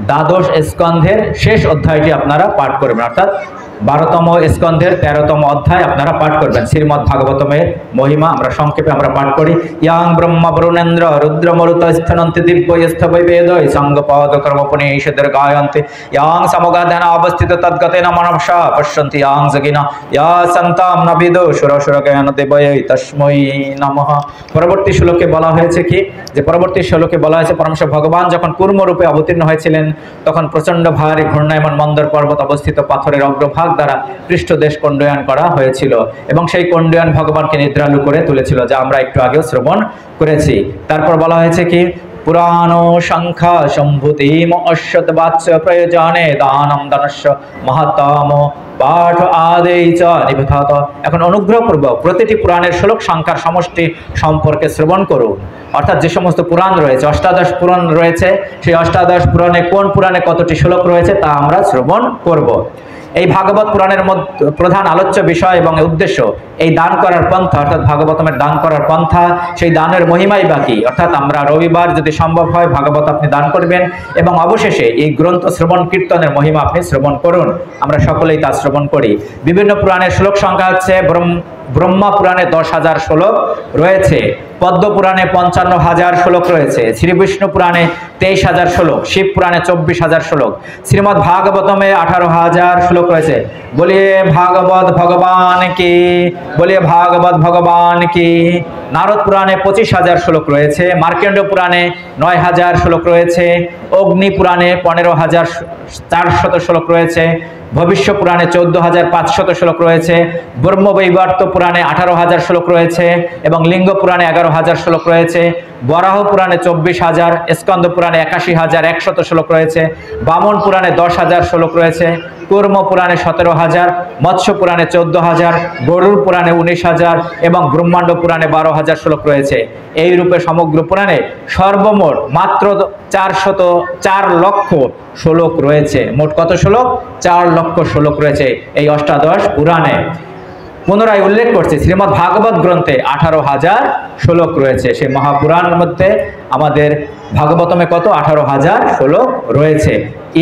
দ্বাদশ স্কন্ধের শেষ অধ্যায়টি আপনারা পাঠ করবেন, অর্থাৎ 12তম স্কন্ধের 13তম অধ্যায় আপনারা পাঠ করবেন। শ্রীমদ্ ভাগবতমের মহিমা আমরা সংক্ষেপে আমরা পাঠ করি। ইয়াং ব্রহ্মা বরুণেন্দ্র রুদ্র মরুত স্থনন্তি দিব্যস্থ বৈবেদয় সঙ্গপদ কর্মপনিষদের গায়ন্তে ইয়াং সমগাধান অবস্থিত তদ্গতেন মনসা পশ্যন্তি ইয়াং যোগিনা ইয়া সন্তাম নবিদো সুরসুর জ্ঞান দেবৈ তস্मै নমঃ। পরবর্তী শ্লোকে বলা হয়েছে কি, যে পরবর্তী শ্লোকে বলা হয়েছে পরমেশ্বর ভগবান যখন কূর্মরূপে অবতীর্ণ হয়েছিলেন তখন প্রচন্ড ভারী ঘূর্ণায়মান মন্দর পর্বত অবস্থিত পাথরের অগ্রভাগ দ্বারা পৃষ্ঠদেশ কণ্ডয়ান করা হয়েছিল এবং সেই কণ্ডয়ান ভগবানকে নিদ্রালু করে তুলেছিল, যা আমরা একটু আগেও শ্রবণ করেছি। তারপর বলা হয়েছে কি, পুরাণ সংখ্যা সম্ভূতিম অশ্বত বাচ্য প্রয়োজনে দানম দানস্য মহাত্তম পাঠ আদেই চ নিবধাত। এখন অনুগ্রহপূর্বক প্রতিটি পুরাণের শ্লোক সংখ্যার সমষ্টি সম্পর্কে শ্রবণ করুন। অর্থাৎ যে সমস্ত পুরাণ রয়েছে, অষ্টাদশ পুরাণ রয়েছে, সেই অষ্টাদশ পুরাণে কোন পুরাণে কতটি শ্লোক রয়েছে তা আমরা শ্রবণ করব। এই ভাগবত পুরাণের মধ্যে প্রধান আলোচ্য বিষয় এবং উদ্দেশ্য এই দান করার পন্থা, অর্থাৎ ভাগবতমের দান করার পন্থা, সেই দানের মহিমাই বাকি। অর্থাৎ আমরা রবিবার যদি সম্ভব হয় ভাগবত আপনি দান করবেন এবং অবশেষে এই গ্রন্থ শ্রবণ কীর্তনের মহিমা আপনি শ্রবণ করুন। আমরা সকলেই তা শ্রবণ করি। বিভিন্ন পুরাণের শ্লোক সংখ্যা হচ্ছে ব্রহ্মা পুরাণে 10,000 শ্লোক রয়েছে, পদ্ম পুরাণে 55,000 শ্লোক রয়েছে, শ্রী বিষ্ণু পুরাণে 23,000 শ্লোক, শিব পুরাণে 24,000 শ্লোক, শ্রীমদ্ ভাগবতমে 18,000 শ্লোক রয়েছে। বলিয়ে ভাগবত ভগবান কি, বলিয়ে ভাগবত ভগবান কি। নারদ পুরাণে 25,000 শ্লোক রয়েছে, মার্কেন্ড পুরাণে 9,000 শ্লোক রয়েছে, অগ্নি পুরাণে 15,400 শ্লোক রয়েছে, ভবিষ্য পুরাণে 14,500 শ্লোক রয়েছে, ব্রহ্মবৈবর্ত পুরাণে 18,000 শ্লোক রয়েছে এবং লিঙ্গ পুরাণে 11,000 শ্লোক রয়েছে, বরাহ পুরাণে 24,000, স্কন্দ পুরাণে 81,100 শ্লোক রয়েছে, বামন পুরাণে 10,000 শ্লোক রয়েছে, কূর্ম পুরাণে 17,000, মৎস্য পুরাণে 14,000, গরুড় পুরাণে 19,000 এবং ব্রহ্মাণ্ড পুরাণে 12,000 শ্লোক রয়েছে। এই রূপে সমগ্র পুরাণে সর্বমোট মাত্র 4 লক্ষ শ্লোক রয়েছে। মোট কত শ্লোক? 4 লক্ষ শ্লোক রয়েছে এই অষ্টাদশ পুরাণে। পুনরায় উল্লেখ করছি, শ্রীমদ্ ভাগবত গ্রন্থে 18,000 শ্লোক রয়েছে। সেই মহাপুরাণের মধ্যে আমাদের ভাগবতমে কত? 18,000 শ্লোক রয়েছে।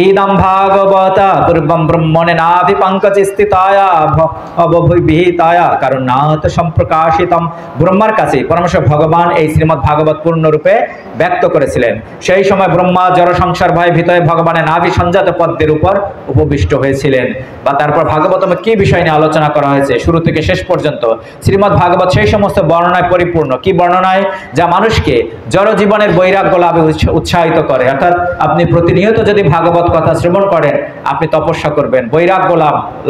ইদম ভাগবতা পূর্বম ব্রহ্মণে নাভি পঙ্কজে স্থিতায়া অবভিহিতায়া কারুণাত সম্প্রকাশিতম। ব্রহ্মার কাছে পরমেশ্বর ভগবান এই শ্রীমদ্ ভাগবত পূর্ণরূপে ব্যক্ত করেছিলেন। সেই সময় ব্রহ্মা জড় সংসার ভয় ভিতরে ভগবানের নাভি সঞ্জাত পদ্মের উপর উপবিষ্ট হয়েছিলেন। বা তারপর ভাগবতমে কি বিষয় নিয়ে আলোচনা করা হয়েছে শুরু থেকে শেষ পর্যন্ত। শ্রীমদ্ ভাগবত সেই সমস্ত বর্ণনায় পরিপূর্ণ। কি বর্ণনায়? যা মানুষকে জড় জীবনের বৈরাগ্য লাভে উৎসাহিত করে। অর্থাৎ আপনি প্রতিনিয়ত যদি ভাগবত কথা শ্রবণ করেন, আপনি তপস্যা করবেন, বৈরাগ্য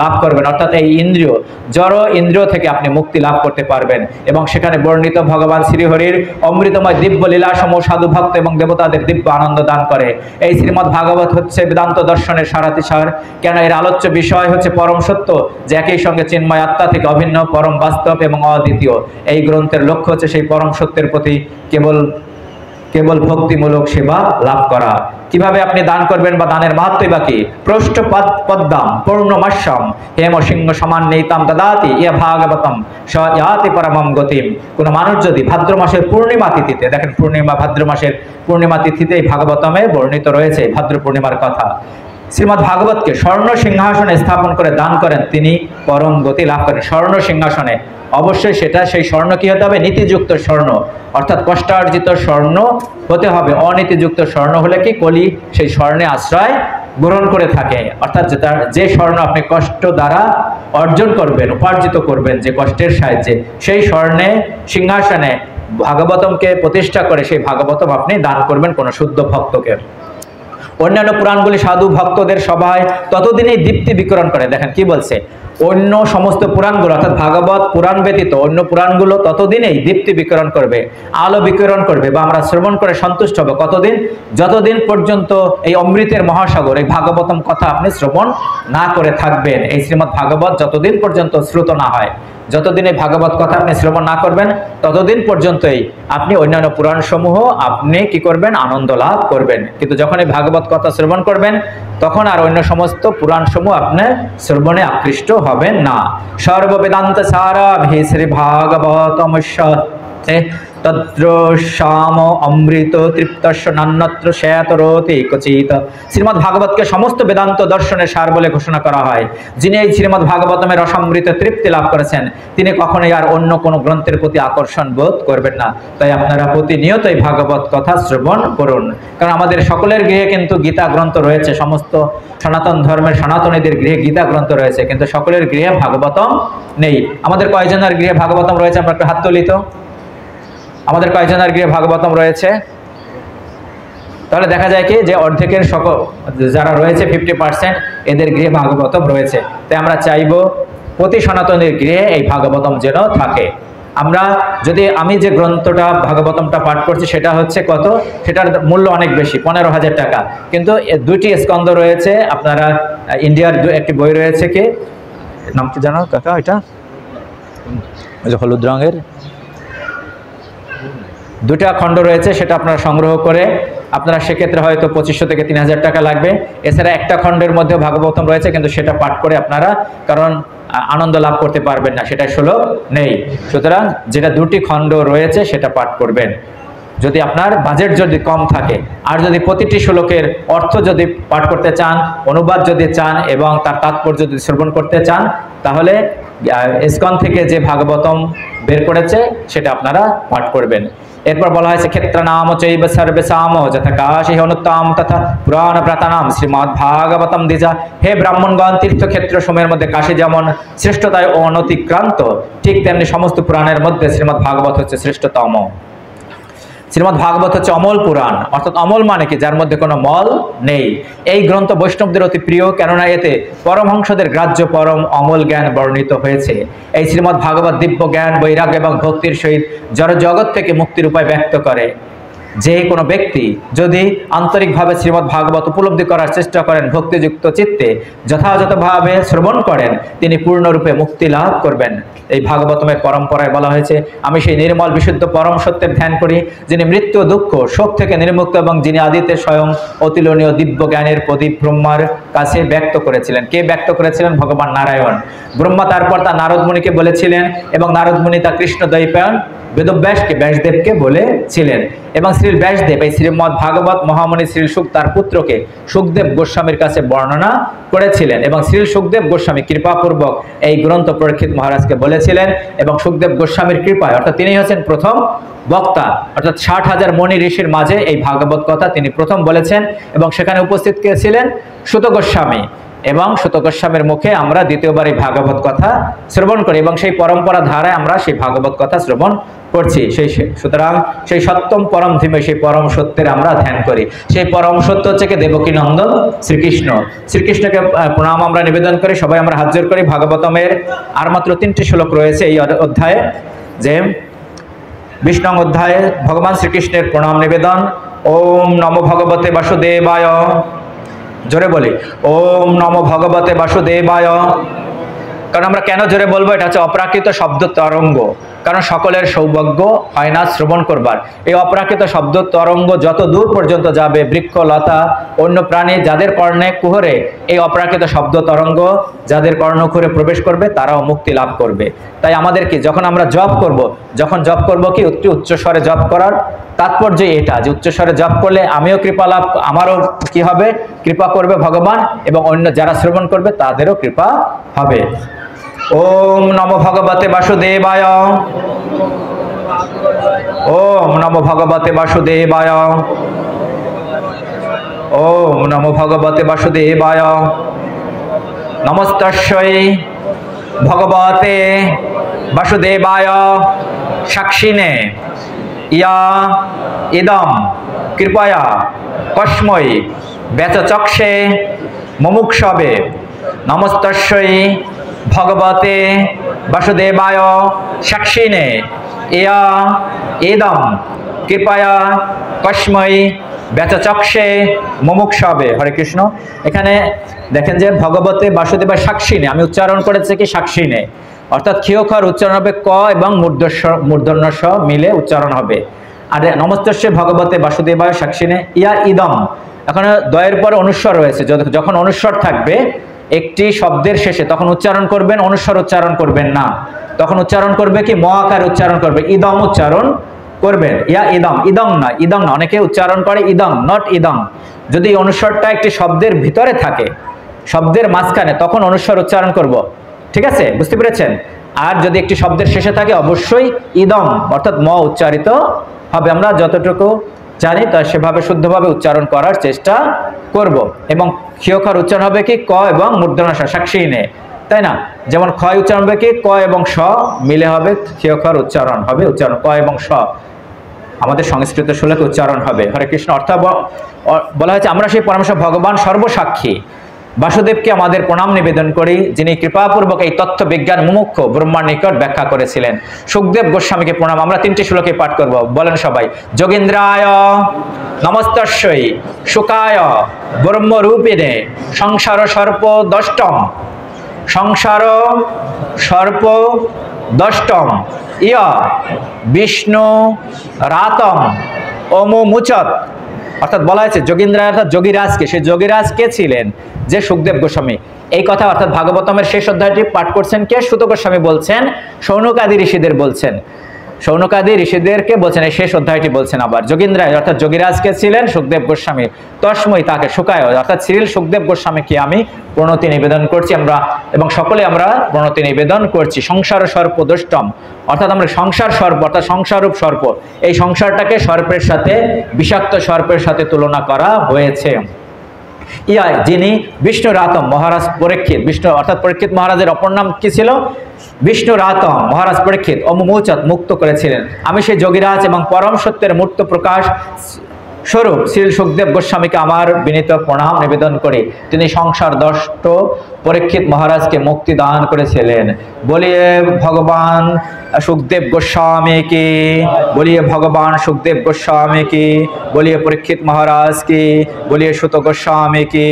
লাভ করবেন, অর্থাৎ এই ইন্দ্রিয়, জড় ইন্দ্রিয় থেকে আপনি মুক্তি লাভ করতে পারবেন। এবং সেখানে বর্ণিত ভগবান শ্রীহরির অমৃতময় দিব্য লীলাসমূহ সাধু ভক্ত এবং দেবতাদের দিব্য আনন্দ দান করে। এই শ্রীমদ্ ভাগবত হচ্ছে বেদান্ত দর্শনের সারাতিসার। কেন? এর আলোচ্য বিষয় হচ্ছে পরম সত্য, যে একই সঙ্গে চিন্ময় আত্মা থেকে অভিন্ন, পরম বাস্তব এবং অদ্বিতীয়। এই গ্রন্থের লক্ষ্য হচ্ছে সেই পরম সত্যের প্রতি কেবল ভক্তিমূলক সেবা লাভ করা। কিভাবে আপনি দান করবেন বা দানের মাহাত্ম্যই বা কি? পৃষ্ঠ পদ্মাম পূর্ণমাস্যাম হেম সিংহ সমান নেইতাম দদাতি ইয়া ভাগবতম স ইয়াতি পরমম গতিম। কোনো মানুষ যদি ভাদ্র মাসের পূর্ণিমা তিথিতে, দেখেন ভাদ্র মাসের পূর্ণিমা তিথিতে এই ভাগবতমে বর্ণিত রয়েছে ভাদ্র পূর্ণিমার কথা। শ্রীমদ্ ভাগবতকে স্বর্ণ সিংহাসনে স্থাপন করে দান করেন, তিনি পরম গতি লাভ করেন। স্বর্ণ সিংহাসনে, অবশ্যই সেটা সেই স্বর্ণ কি হতে হবে? নীতিযুক্ত স্বর্ণ, অর্থাৎ কষ্টার্জিত স্বর্ণ হতে হবে। অনীতিযুক্ত স্বর্ণ হলে কি কলি সেই স্বর্ণে আশ্রয় গ্রহণ করে থাকে। অর্থাৎ যে স্বর্ণ আপনি কষ্ট দ্বারা অর্জন করবেন, উপার্জিত করবেন যে কষ্টের সাহায্যে, সেই স্বর্ণে সিংহাসনে ভাগবতমকে প্রতিষ্ঠা করে সেই ভাগবতম আপনি দান করবেন কোনো শুদ্ধ ভক্তকে। অন্যান্য পুরাণগুলি সাধু ভক্তদের সভায় ততদিনই দীপ্তি বিকিরণ করে। দেখেন কি বলছে, অন্য সমস্ত পুরাণগুলো অর্থাৎ ভাগবত পুরাণ ব্যতীত অন্য পুরাণগুলো ততদিনেই দীপ্তি বিকিরণ করবে, আলো বিকিরণ করবে, বা আমরা শ্রবণ করে সন্তুষ্ট হব। কতদিন? যতদিন পর্যন্ত এই অমৃতের মহাসাগর এই ভাগবতম কথা আপনি শ্রবণ না করে থাকবেন। এই শ্রীমদ্ ভাগবত যতদিন পর্যন্ত শ্রুত না হয়, যতদিন এই ভাগবত কথা আপনি শ্রবণ না করবেন, ততদিন পর্যন্তই আপনি অন্যান্য পুরাণ সমূহ আপনি কি করবেন? আনন্দ লাভ করবেন। কিন্তু যখন এই ভাগবত কথা শ্রবণ করবেন, তখন আর অন্য সমস্ত পুরাণ সমূহ আপনি শ্রবণে আকৃষ্ট হবেন না। সর্ববেদান্ত সারা ভি শ্রী ভাগবতম তত্র শ্যাম অমৃত তৃপ্তস্য নান্যত্র শ্বেতরতি ক্বচিৎ। শ্রীমদ্ ভাগবতকে সমস্ত বেদান্ত দর্শনের সার বলে ঘোষণা করা হয়। যিনি এই শ্রীমদ্ ভাগবতমের রসামৃত তৃপ্তি লাভ করেছেন তিনি কখনোই আর অন্য কোনো গ্রন্থের প্রতি আকর্ষণ বোধ করবেন না। তাই আপনারা প্রতিনিয়ত এই ভাগবত কথা শ্রবণ করুন, কারণ আমাদের সকলের গৃহে কিন্তু গীতা গ্রন্থ রয়েছে। সমস্ত সনাতন ধর্মের সনাতনীদের গৃহে গীতা গ্রন্থ রয়েছে, কিন্তু সকলের গৃহে ভাগবতম নেই। আমাদের কয়জনের গৃহে ভাগবতম রয়েছে? আমরা একটু হাত তুলি তো। আমাদের কয়জনের গৃহে ভাগবতম রয়েছে? তাহলে দেখা যায় কি যে অর্ধেকের সকল যারা রয়েছে 50% এদের গৃহে ভাগবতম রয়েছে। তাই আমরা চাইবো প্রতি সনাতনের গৃহে এই ভাগবতম যেন থাকে। আমরা যদি আমি যে গ্রন্থটা ভাগবতমটা পাঠ করছি সেটা হচ্ছে কত, সেটার মূল্য অনেক বেশি, 15,000 টাকা। কিন্তু দুইটি স্কন্ধ রয়েছে। আপনারা ইন্ডিয়ার একটি বই রয়েছে, কি নাম কি জানো কাকা? এটা ওই যে হলুদ রঙের দুটা খণ্ড রয়েছে, সেটা আপনারা সংগ্রহ করে আপনারা সেক্ষেত্রে হয়তো 2500 থেকে 3000 টাকা লাগবে। এছাড়া একটা খণ্ডের মধ্যে ভাগবতম রয়েছে, কিন্তু সেটা পাঠ করে আপনারা কারণ আনন্দ লাভ করতে পারবেন না, সেটা শ্লোক নেই। সুতরাং যেটা দুটি খণ্ড রয়েছে সেটা পাঠ করবেন। যদি আপনার বাজেট যদি কম থাকে, আর যদি প্রতিটি শ্লোকের অর্থ যদি পাঠ করতে চান, অনুবাদ যদি চান এবং তার তাৎপর্য যদি শ্রবণ করতে চান, তাহলে ইসকন থেকে যে ভাগবতম বের করেছে সেটা আপনারা পাঠ করবেন। এরপর বলা হয়েছে ক্ষেত্রনাম চৈব সর্বেশাম যথা কাশী অনুত্তম তথা পুরাণ প্রাতানাম শ্রীমদ্ ভাগবতম দ্বিজা। হে ব্রাহ্মণগণ, তীর্থক্ষেত্র সময়ের মধ্যে কাশী যেমন শ্রেষ্ঠতায় অনতিক্রান্ত, ঠিক তেমনি সমস্ত পুরাণের মধ্যে শ্রীমদ্ ভাগবত হচ্ছে শ্রেষ্ঠতম। শ্রীমদ্ ভাগবত হচ্ছে অমল পুরাণ, অর্থাৎ অমল মানে কি? যার মধ্যে কোনো মল নেই। এই গ্রন্থ বৈষ্ণবদের অতি প্রিয়, কেননা এতে পরমহংসদের গ্রাহ্য পরম অমল জ্ঞান বর্ণিত হয়েছে। এই শ্রীমদ্ ভাগবত দিব্য জ্ঞান, বৈরাগ্য এবং ভক্তির সহিত জড় জগৎ থেকে মুক্তির উপায় ব্যক্ত করে। যে কোনো ব্যক্তি যদি আন্তরিকভাবে শ্রীমদ্ ভাগবত উপলব্ধি করার চেষ্টা করেন, ভক্তিযুক্ত চিত্তে যথাযথভাবে শ্রবণ করেন, তিনি পূর্ণরূপে মুক্তি লাভ করবেন। এই ভাগবতমের পরম্পরায় বলা হয়েছে, আমি সেই নির্মল বিশুদ্ধ পরম সত্যের ধ্যান করি, যিনি মৃত্যু দুঃখ শোক থেকে নির্মুক্ত এবং যিনি আদিতে স্বয়ং অতুলনীয় দিব্য জ্ঞানের প্রদীপ ব্রহ্মার কাছে ব্যক্ত করেছিলেন। কে ব্যক্ত করেছিলেন? ভগবান নারায়ণ। ব্রহ্মা তারপর তা নারদ মুনিকে বলেছিলেন এবং নারদ মুনি তা কৃষ্ণ দ্বৈপায়ন বেদব্যাসকে ব্যাসদেবকে বলেছিলেন। এবং শ্রী ব্যাসদেব এই শ্রীমদ্ ভাগবত মহামুনি শ্রী সুক তার পুত্রকে সুখদেব গোস্বামীর কাছে বর্ণনা করেছিলেন এবং শ্রী সুখদেব গোস্বামী কৃপাপূর্বক এই গ্রন্থ পরীক্ষিত মহারাজকে বলেছিলেন এবং সুখদেব গোস্বামীর কৃপায়, অর্থাৎ তিনি হচ্ছেন প্রথম বক্তা, অর্থাৎ 60,000 মণি ঋষির মাঝে এই ভাগবত কথা তিনি প্রথম বলেছেন এবং সেখানে উপস্থিত কে ছিলেন? সুত গোস্বামী। এবং সুত গোস্বামীর মুখে আমরা দ্বিতীয়বার এই ভাগবত কথা শ্রবণ করি এবং সেই পরম্পরা ধারায় আমরা সেই ভাগবত কথা শ্রবণ করছি। সুতরাং সেই সত্যম পরম ধীমে, সেই পরম সত্যের আমরা ধ্যান করি। সেই পরম সত্য হচ্ছে কি? দেবকী নন্দন শ্রীকৃষ্ণ। শ্রীকৃষ্ণকে প্রণাম আমরা নিবেদন করি, সবাই আমরা হাত জোড় করি। ভাগবতমের আর মাত্র 3টি শ্লোক রয়েছে এই অধ্যায়ে, যে 20 নং অধ্যায়ে ভগবান শ্রীকৃষ্ণের প্রণাম নিবেদন। ওম নমো ভগবতে বাসুদেবায়। জোরে বলি, ওম নমো ভগবতে বাসুদেবায়। কারণ আমরা কেন জোরে বলবো? এটা হচ্ছে অপ্রাকৃত শব্দ তরঙ্গ, কারণ সকলের সৌভাগ্য হয় না শ্রবণ করবার। এই অপ্রাকৃত শব্দ তরঙ্গ যত দূর পর্যন্ত যাবে, বৃক্ষ লতা অন্য প্রাণী যাদের কর্ণে কুহরে এই অপ্রাকৃত শব্দ তরঙ্গ যাদের কর্ণকুহরে প্রবেশ করবে তারাও মুক্তি লাভ করবে। তাই আমাদের কি, যখন আমরা জপ করব, কি উচ্চ স্বরে জপ করার তাৎপর্য এটা, যে উচ্চ স্বরে জপ করলে আমিও কৃপা লাভ, আমারও কি হবে? কৃপা করবে ভগবান এবং অন্য যারা শ্রবণ করবে তাদেরও কৃপা হবে। ওম নমো ভগবতে বাসুদেবায়। ওম নমো ভগবতে বাসুদেবায়। ওম নমো ভগবতে বাসুদেবায়। নমস্তস্যৈ ভগবতে বাসুদেবায় সাক্ষিণে ইয়া ইদম কৃপয়া কস্মৈ ব্যচচক্ষে মুমুক্ষবে। নমস্তস্যৈ ভগবতে বাসুদেবায় সাক্ষিণে ইয়া ইদম কৃপয়া কস্মৈ ব্যচচক্ষে মুমুক্ষবে। হরে কৃষ্ণ। এখানে দেখেন যে ভগবতে বাসুদেবায় সাক্ষিণে, আমি উচ্চারণ করেছি কি সাক্ষিণে, অর্থাৎ ক্ষীয়খর উচ্চারণ হবে ক এবং মূর্ধন্য স মিলে উচ্চারণ হবে। আর নমস্তস্যৈ ভগবতে বাসুদেবায় সাক্ষিণে ইয়া ইদম, এখানে দয়ের পর অনুস্বর রয়েছে। যখন অনুস্বর থাকবে একটি শব্দের শেষে তখন উচ্চারণ করবেন, অনুস্বর উচ্চারণ করবেন না। তখন উচ্চারণ করবে কি? ম আকার উচ্চারণ করবে, ইদম উচ্চারণ করবেন। ইয়া ইদং, ইদং না, ইদং না, অনেকে উচ্চারণ করে ইদং, নট ইদং। যদি অনুস্বরটা একটি শব্দের ভিতরে থাকে, শব্দের মাঝখানে, তখন অনুস্বর উচ্চারণ করব, ঠিক আছে, বুঝতে পেরেছেন? আর যদি একটি শব্দের শেষে থাকে অবশ্যই ইদং অর্থাৎ ম উচ্চারিত হবে। আমরা যতটুকু জানি তা সেভাবে শুদ্ধভাবে উচ্চারণ করার চেষ্টা করব। এবং ক্ষয়কার উচ্চারণ হবে কি ক এবং মূর্ধন্য ষ সাক্ষী নে, তাই না? যেমন ক্ষয় উচ্চারণ হবে কি ক এবং স মিলে হবে ক্ষয়কার উচ্চারণ হবে, উচ্চারণ ক এবং স আমাদের সংস্কৃত শ্লোকে উচ্চারণ হবে। হরে কৃষ্ণ। অর্থাৎ বলা হয়েছে আমরা সেই পরমেশ্বর ভগবান সর্বসাক্ষী বাসুদেবকে আমাদের প্রণাম নিবেদন করি, যিনি কৃপাপূর্বক এই তথ্য বিজ্ঞান মুমুক্ষ ব্রহ্মার নিকট ব্যাখ্যা করেছিলেন। সুখদেব গোস্বামীকে প্রণাম। আমরা 3টি শ্লোকে পাঠ করব, বলেন সবাই। যোগীন্দ্রায় নমস্তস্যৈ সুখায় ব্রহ্মরূপিণে সংসার সর্প দষ্টম, সংসার সর্প দষ্টম ইয় বিষ্ণু রাতম অমুমুচত। অর্থাৎ বলা হয়েছে যোগীন্দ্রায় অর্থাৎ যোগীরাজকে, সেই যোগীরাজ কে ছিলেন? যে সুখদেব গোস্বামী। এই কথা অর্থাৎ ভাগবতমের শেষ অধ্যায়টি পাঠ করছেন কে? সুত গোস্বামী বলছেন, শৌনকাদি ঋষিদের বলছেন, শৌনকাদি ঋষিদেরকে বলছেন, এই শেষ অধ্যায়টি বলছেন। আবার যোগীন্দ্রায় অর্থাৎ যোগীরাজকে ছিলেন সুখদেব গোস্বামী, তস্মৈ তাকে সুখায় অর্থাৎ শ্রীল সুখদেব গোস্বামীকে আমি প্রণতি নিবেদন করছি আমরা, এবং সকলে আমরা প্রণতি নিবেদন করছি। সংসার সর্প দুষ্টম অর্থাৎ আমরা সংসার সর্প অর্থাৎ সংসারূপ সর্প, এই সংসারটাকে সর্পের সাথে, বিষাক্ত সর্পের সাথে তুলনা করা হয়েছে। ইয়া যিনি বিষ্ণু রাতম মহারাজ পরীক্ষিত, বিষ্ণু অর্থাৎ পরীক্ষিত মহারাজের অপর নাম কি ছিল? বিষ্ণু রাতম মহারাজ পরীক্ষিত অমুমুচত মুক্ত করেছিলেন। আমি সেই যোগীরাজ এবং পরম সত্যের মূর্ত প্রকাশ স্বরূপ শ্রী সুখদেব গোস্বামীকে আমার বিনীত প্রণাম নিবেদন করি। তিনি সংসার দষ্ট পরীক্ষিত মহারাজকে মুক্তি দান করেছিলেন। বলিয়ে ভগবান সুখদেব গোস্বামী কি, বলিয়ে ভগবান সুখদেব গোস্বামী কি, বলিয়ে পরীক্ষিত মহারাজ কি, বলিয়ে সুত গোস্বামী কি,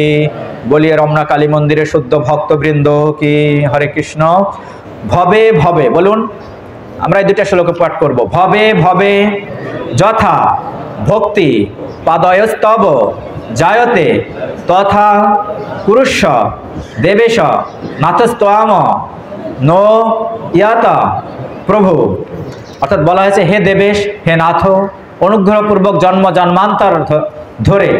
বলিয়ে রমনা কালী মন্দিরের শুদ্ধ ভক্তবৃন্দ কি। হরে কৃষ্ণ। ভবে ভবে বলুন, আমরা এই 2টা শ্লোক পাঠ করব। ভবে ভবে যথা ভক্তি পাদয়স্তব জায়তে তথা কুরুষ্য দেবেশ নাথস্তম নো ইয়াতা প্রভু। অর্থাৎ বলা হয়েছে হে দেবেশ, হে নাথ, অনুগ্রহপূর্বক জন্ম জন্মান্তর ধরে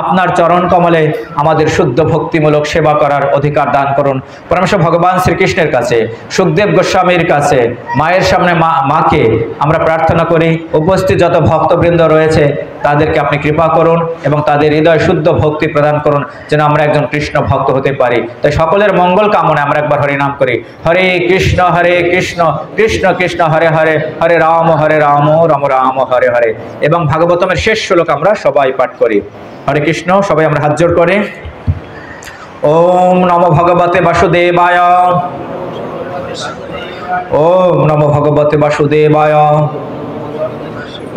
আপনার চরণ কমলে আমাদের শুদ্ধ ভক্তিমূলক সেবা করার অধিকার দান করুন। পরমেশ্বর ভগবান শ্রীকৃষ্ণের কাছে, সুখদেব গোস্বামীর কাছে, মায়ের সামনে মাকে আমরা প্রার্থনা করি, উপস্থিত যত ভক্তবৃন্দ রয়েছে তাদেরকে আপনি কৃপা করুন এবং তাদের হৃদয় শুদ্ধ ভক্তি প্রদান করুন, যেন আমরা একজন কৃষ্ণ ভক্ত হতে পারি। তাই সকলের মঙ্গল কামনায় আমরা একবার হরিনাম করি। হরে কৃষ্ণ কৃষ্ণ কৃষ্ণ হরে হরে, হরে রাম রাম রাম হরে হরে। এবং ভাগবতমের শেষ শ্লোক আমরা সবাই পাঠ করি। হরে কৃষ্ণ। সবাই আমরা হাত জোড় করে ওম নমো ভগবতে বাসুদেবায়, ওম নমো ভগবতে বাসুদেবায়,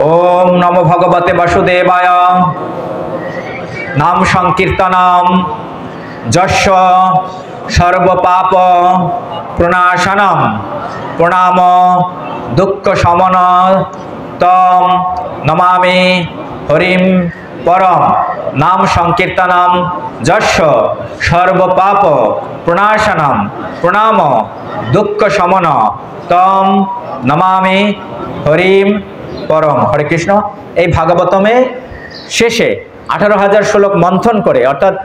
ওম নমো ভগবতে বাসুদেবায়। নাম সংকীর্তনম যস্য সর্বপাপ প্রণাশনম প্রণাম দুঃখ শমন তম নমামি হরিম পরম। নাম সংকীর্তনম যস্য সর্বপাপ প্রণাশনম প্রণাম দুঃখ শমন তম নমামি হরিম পরম। হরে কৃষ্ণ। এই ভাগবতমে শেষে 18,000 শ্লোক মন্থন করে, অর্থাৎ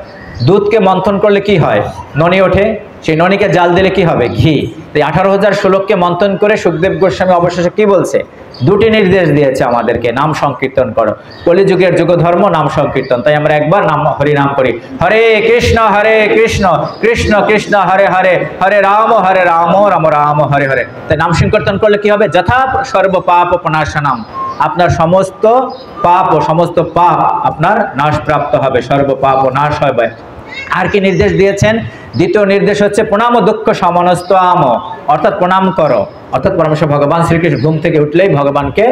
দুধকে মন্থন করলে কি হয়? ননি ওঠে, সেই ননিকে জাল দিলে কি হবে? ঘি। এই 18,000 শ্লোককে মন্থন করে সুখদেব গোস্বামী অবশেষে কি বলছে? 2টি নির্দেশ দিয়েছে আমাদেরকে, নাম সংকীর্তন করো। কলিযুগের যুগধর্ম নাম সংকীর্তন। তাই আমরা একবার নাম হরিনাম করি। হরে কৃষ্ণ কৃষ্ণ কৃষ্ণ হরে হরে, হরে রাম রাম রাম হরে হরে। তাই নাম সংকীর্তন করলে কি হবে? যথা সর্ব পাপ প্রণাশনম, আপনার সমস্ত পাপ ও সমস্ত পাপ আপনার নাশ প্রাপ্ত হবে, সর্ব পাপ ও নাশ হবে। আর কি নির্দেশ দিয়েছেন? দ্বিতীয় নির্দেশ হচ্ছে প্রণাম দুঃখ সমনস্ত আম, অর্থাৎ প্রণাম করো। অর্থাৎ পরমেশ্বর ভগবান শ্রীকৃষ্ণ ঘুম থেকে উঠলেই ভগবানকে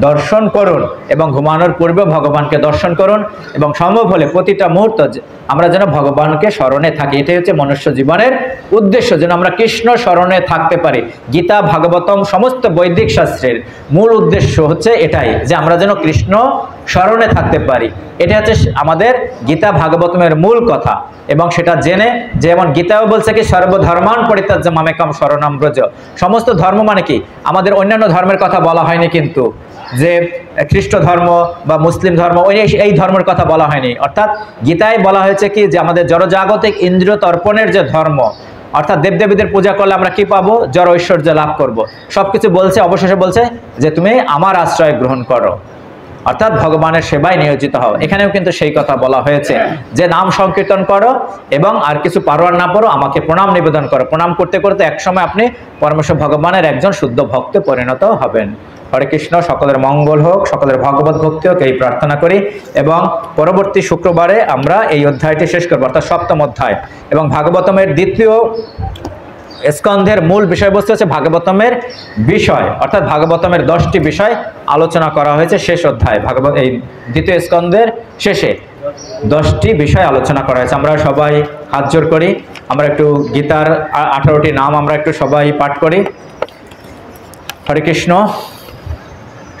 দর্শন করুন এবং ঘুমানোর পূর্বে ভগবানকে দর্শন করুন, এবং সম্ভব হলে প্রতিটা মুহূর্ত আমরা যেন ভগবানকে স্মরণে থাকি। এটাই হচ্ছে মনুষ্য জীবনের উদ্দেশ্য, যেন আমরা কৃষ্ণ স্মরণে থাকতে পারি। গীতা ভাগবতম সমস্ত বৈদিক শাস্ত্রের মূল উদ্দেশ্য হচ্ছে এটাই, যে আমরা যেন কৃষ্ণ স্মরণে থাকতে পারি। এটা হচ্ছে আমাদের গীতা ভাগবতমের মূল কথা। এবং সেটা জেনে, যেমন গীতাও বলছে কি সর্বধর্মান পরিত্যাজ্য মামেকম শরণম ব্রজ। সমস্ত ধর্ম মানে কি? আমাদের অন্যান্য ধর্মের কথা বলা হয়নি, কিন্তু যে খ্রিস্ট ধর্ম বা মুসলিম ধর্ম এই ধর্মের কথা বলা হয়নি। অর্থাৎ গীতায় বলা হয়েছে কি যে আমাদের জড়জাগতিক ইন্দ্রিয় তর্পণের যে ধর্ম, অর্থাৎ দেবদেবীদের পূজা করলে আমরা কি পাবো? জড় ঐশ্বর্য লাভ করব। সবকিছু বলছে, অবশেষে বলছে যে তুমি আমার আশ্রয় গ্রহণ করো, অর্থাৎ ভগবানের সেবায় নিয়োজিত হও। এখানেও কিন্তু সেই কথা বলা হয়েছে যে নাম সংকীর্তন করো এবং আর কিছু পারো আর না পারো আমাকে প্রণাম নিবেদন করো। প্রণাম করতে করতে একসময় আপনি পরমেশ্বর ভগবানের একজন শুদ্ধ ভক্তে পরিণত হবেন। হরে কৃষ্ণ, সকলের মঙ্গল হোক, সকলের ভগবত ভক্তি হোক, এই প্রার্থনা করি। এবং পরবর্তী শুক্রবারে আমরা এই অধ্যায়টি শেষ করবো, অর্থাৎ সপ্তম অধ্যায়। এবং ভাগবতমের দ্বিতীয় স্কন্ধের মূল বিষয়বস্তু হচ্ছে ভাগবতমের বিষয়, অর্থাৎ ভাগবতমের 10টি বিষয় আলোচনা করা হয়েছে শেষ অধ্যায়। এই দ্বিতীয় স্কন্ধের শেষে 10টি বিষয় আলোচনা করা হয়েছে। আমরা সবাই হাত জোড় করি, আমরা একটু গীতার 18টি নাম আমরা একটু সবাই পাঠ করি। হরে কৃষ্ণ,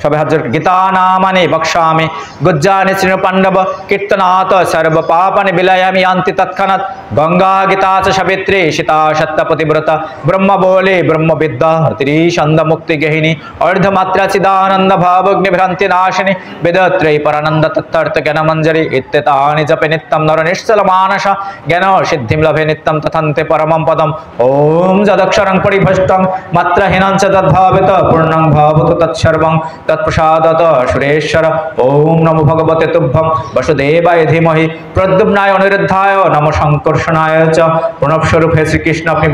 সবাই হাত জোড়। গীতা নামানি বক্ষ্যামি গুজ্জানি শ্রীণু পাণ্ডব কীর্তনাথ সর্ব পাপানি বিলায়ামি আন্তি তৎক্ষণাৎ গঙ্গা গীতা চ সাবিত্রী সীতা সত্য পতিব্রতা ব্রহ্ম বলে ব্রহ্ম বিদ্যা ত্রিছন্দ মুক্তি গেহিনী অর্ধমাত্রা চিদানন্দ ভাবগ্নি ভ্রান্তি নাশিনী বেদত্রয়ী পরানন্দ তত্ত্বার্থ জ্ঞান মঞ্জরি ইত্যেতানি জপে নিত্যম নর নিশ্চল মানস জ্ঞান সিদ্ধিম লভে নিত্যম তথান্তে পরমম পদম। ওম যদক্ষরং পরিভষ্টং মাত্রাহীনং চ তদ্ভাবিত পূর্ণং ভবতু তৎসর্বং তৎপ্রসাদত সুরেশ্বর। ওম নমো ভগবতে তুভ্যং বসুদেবায় ধীমহি প্রদ্যুম্নায় অনিরুদ্ধায় নমো সংকর্ষণায় চ। প্রণব স্বরূপ হে শ্রীকৃষ্ণ, আপনি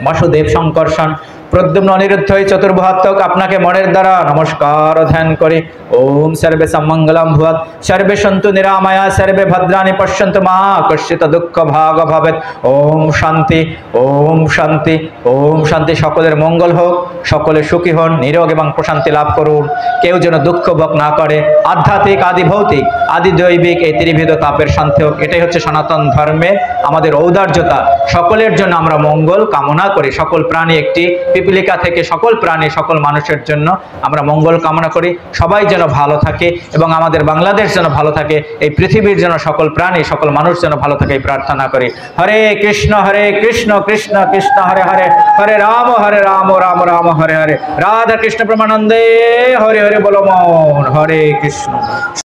বাসুদেব সংকর্ষণ প্রদ্যুম্ন অনিরুদ্ধ চতুর্ভুজাত্মক, আপনাকে মনের দ্বারা নমস্কার ধ্যান করি। ওম সর্বে সম্মঙ্গলম ভুয়াৎ সর্বে সন্তু নিরাময়া সর্বে ভদ্রাণি পশ্যন্তু মা কশ্চিৎ দুঃখ ভাগ ভবেৎ। ওম শান্তি, ওম শান্তি, ওম শান্তি। সকলের মঙ্গল হোক, সকলে সুখী হন, নিরোগ এবং প্রশান্তি লাভ করুন। কেউ যেন দুঃখ ভোগ না করে। আধ্যাত্মিক, আদি ভৌতিক, আদি দৈবিক এই ত্রিবিধ তাপের শান্তি হোক। এটাই হচ্ছে সনাতন ধর্মে আমাদের ঔদার্যতা। সকলের জন্য আমরা মঙ্গল কামনা করি। সকল প্রাণী, একটি পিপিলিকা থেকে সকল প্রাণী, সকল মানুষের জন্য আমরা মঙ্গল কামনা করি। সবাই যেন ভালো থাকে এবং আমাদের বাংলাদেশ যেন ভালো থাকে, এই পৃথিবীর যেন সকল প্রাণী, সকল মানুষ যেন ভালো থাকে, এই প্রার্থনা করি। হরে কৃষ্ণ, কৃষ্ণ কৃষ্ণ হরে হরে, হরে রাম রাম রাম হরে হরে। রাধা কৃষ্ণ প্রেমানন্দে হরে হরে বলো মন। হরে কৃষ্ণ।